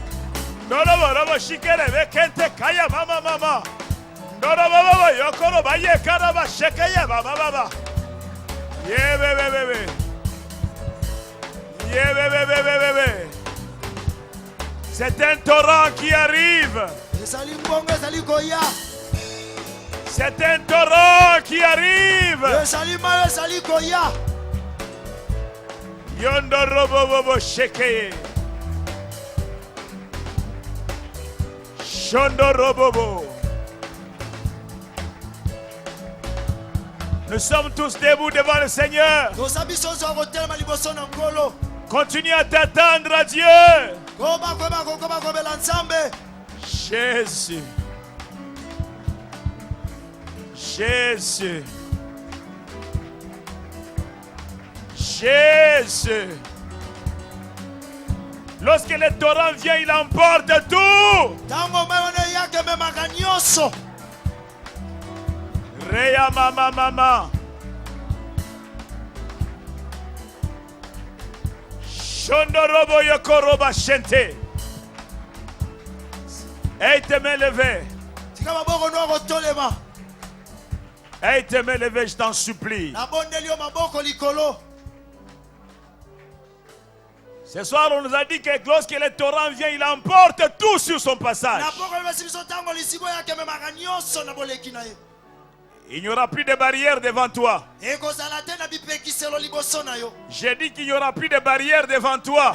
Ndorobo shikere bekente kaya mama. Ndorobo yokoro baye karaba shekaya baba. Yebebebebe. C'est un torrent qui arrive. C'est un torrent qui arrive. Yondorobo shekeye. Shondorobo. Nous sommes tous debout devant le Seigneur. Continue à t'attendre à Dieu. Jésus. Lorsque le torrent vient, il emporte tout. Reya mama. Shondorobo yokoroba shente. Aie tes mains levées. Aie tes mains levées, je t'en supplie. Ce soir, on nous a dit que lorsque le torrent vient, il emporte tout sur son passage. Il n'y aura plus de barrières devant toi. J'ai dit qu'il n'y aura plus de barrières devant toi.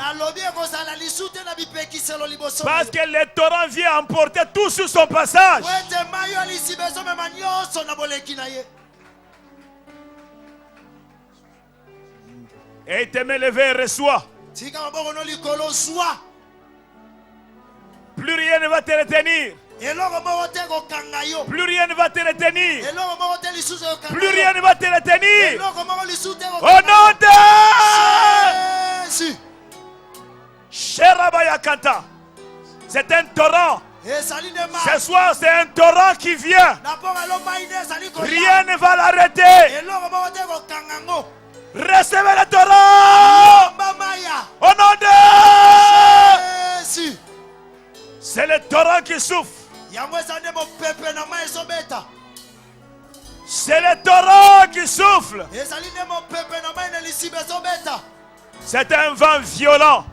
Parce que le torrent vient emporter tout sur son passage. Et tes mains levées, reçois. Plus rien ne va te retenir. Plus rien ne va te retenir. Plus rien ne va te retenir. Au nom de Jésus. Sherabaya Kanta. C'est un torrent. Ce soir, c'est un torrent qui vient. Rien ne va l'arrêter. Recevez le torrent. Au nom de Jésus. C'est le torrent qui souffle. C'est le torrent qui souffle. C'est un vent violent.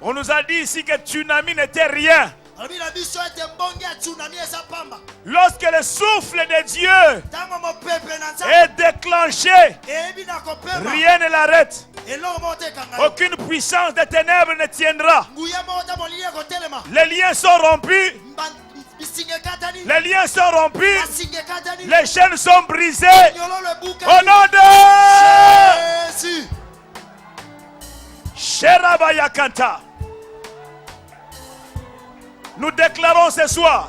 On nous a dit ici que tsunami n'était rien. Lorsque le souffle de Dieu est déclenché, rien ne l'arrête. Aucune puissance des ténèbres ne tiendra. Les liens sont rompus. Les liens sont rompus. Les chaînes sont brisées. Au nom de Jésus. Sherabaya Kanta. Nous déclarons ce soir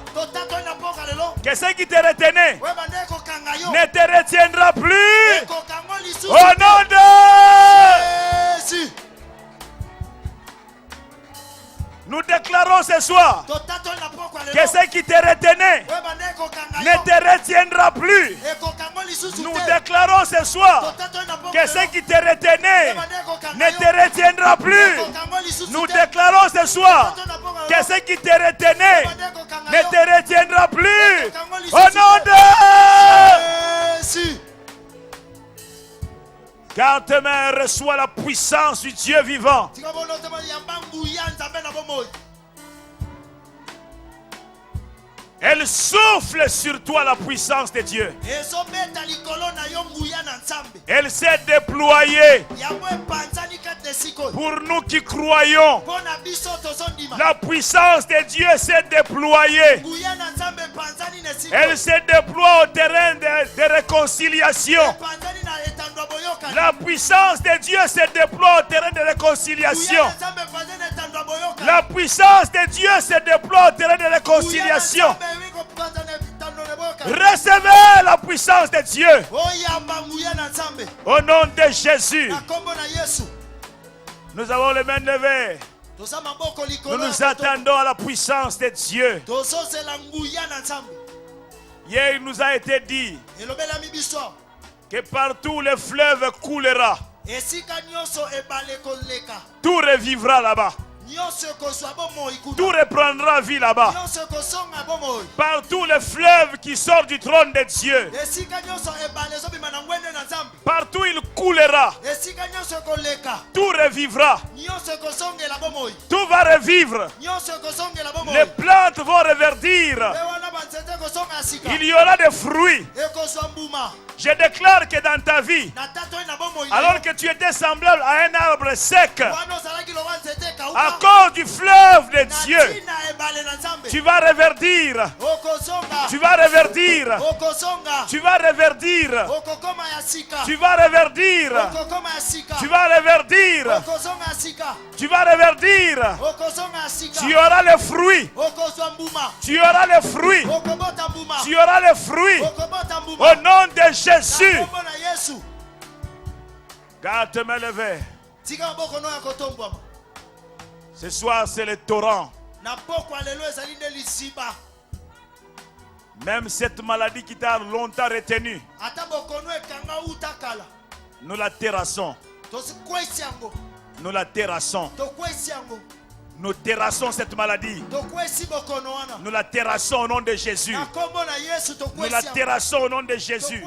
que ce qui te retenait ne te retiendra plus. Au nom de Jésus. Nous déclarons ce soir que ce qui te retenait ne te retiendra plus. Nous déclarons ce soir que ce qui te retenait ne te retiendra plus. Nous déclarons ce soir que ce qui te retenait ne te retiendra plus. Au nom de Jésus. Garde tes mains, reçois la puissance du Dieu vivant. tika bolotema yamba nguya nzambe na bomoi. Elle souffle sur toi la puissance de Dieu. ezobeta likolo na yo nguya na nzambe. Elle s'est déployée yango epanzani kati na esika oyo. pour nous qui croyons. mpo na biso tozondima. La puissance de Dieu s'est déployée. nguya na nzambe epanzani na esika Elle oyo. se déploie au terrain de réconciliation. epanzani na etando ya boyokani. La puissance de Dieu se déploie au terrain de nguya réconciliation. na nzambe epanzani na etando ya boyokani. La puissance de Dieu se déploie au terrain de réconciliation. Recevez la puissance de Dieu. Au nom de Jésus. Nous avons les mains levées. Nous nous attendons à la puissance de Dieu. Hier, il nous a été dit que partout le fleuve coulera. Tout revivra là-bas. Tout reprendra vie là-bas. Partout le fleuve qui sort du trône de Dieu. Partout il coulera. Tout revivra. Tout va revivre. Les plantes vont reverdir. Il y aura des fruits. Je déclare que dans ta vie, alors que tu étais semblable à un arbre sec, à cause du fleuve de Dieu, tu vas reverdir. Tu vas reverdir. Tu vas reverdir. Tu vas reverdir. Tu vas reverdir. Tu vas reverdir. Tu auras les fruits. Tu auras les fruits. Tu auras les fruits. Au nom de Jésus. Garde tes mains levées. Ce soir, c'est le torrent. Même cette maladie qui t'a longtemps retenu, nous la terrassons. Nous la terrassons. Nous terrassons cette maladie. Nous la terrassons au nom de Jésus. Nous la terrassons au nom de Jésus.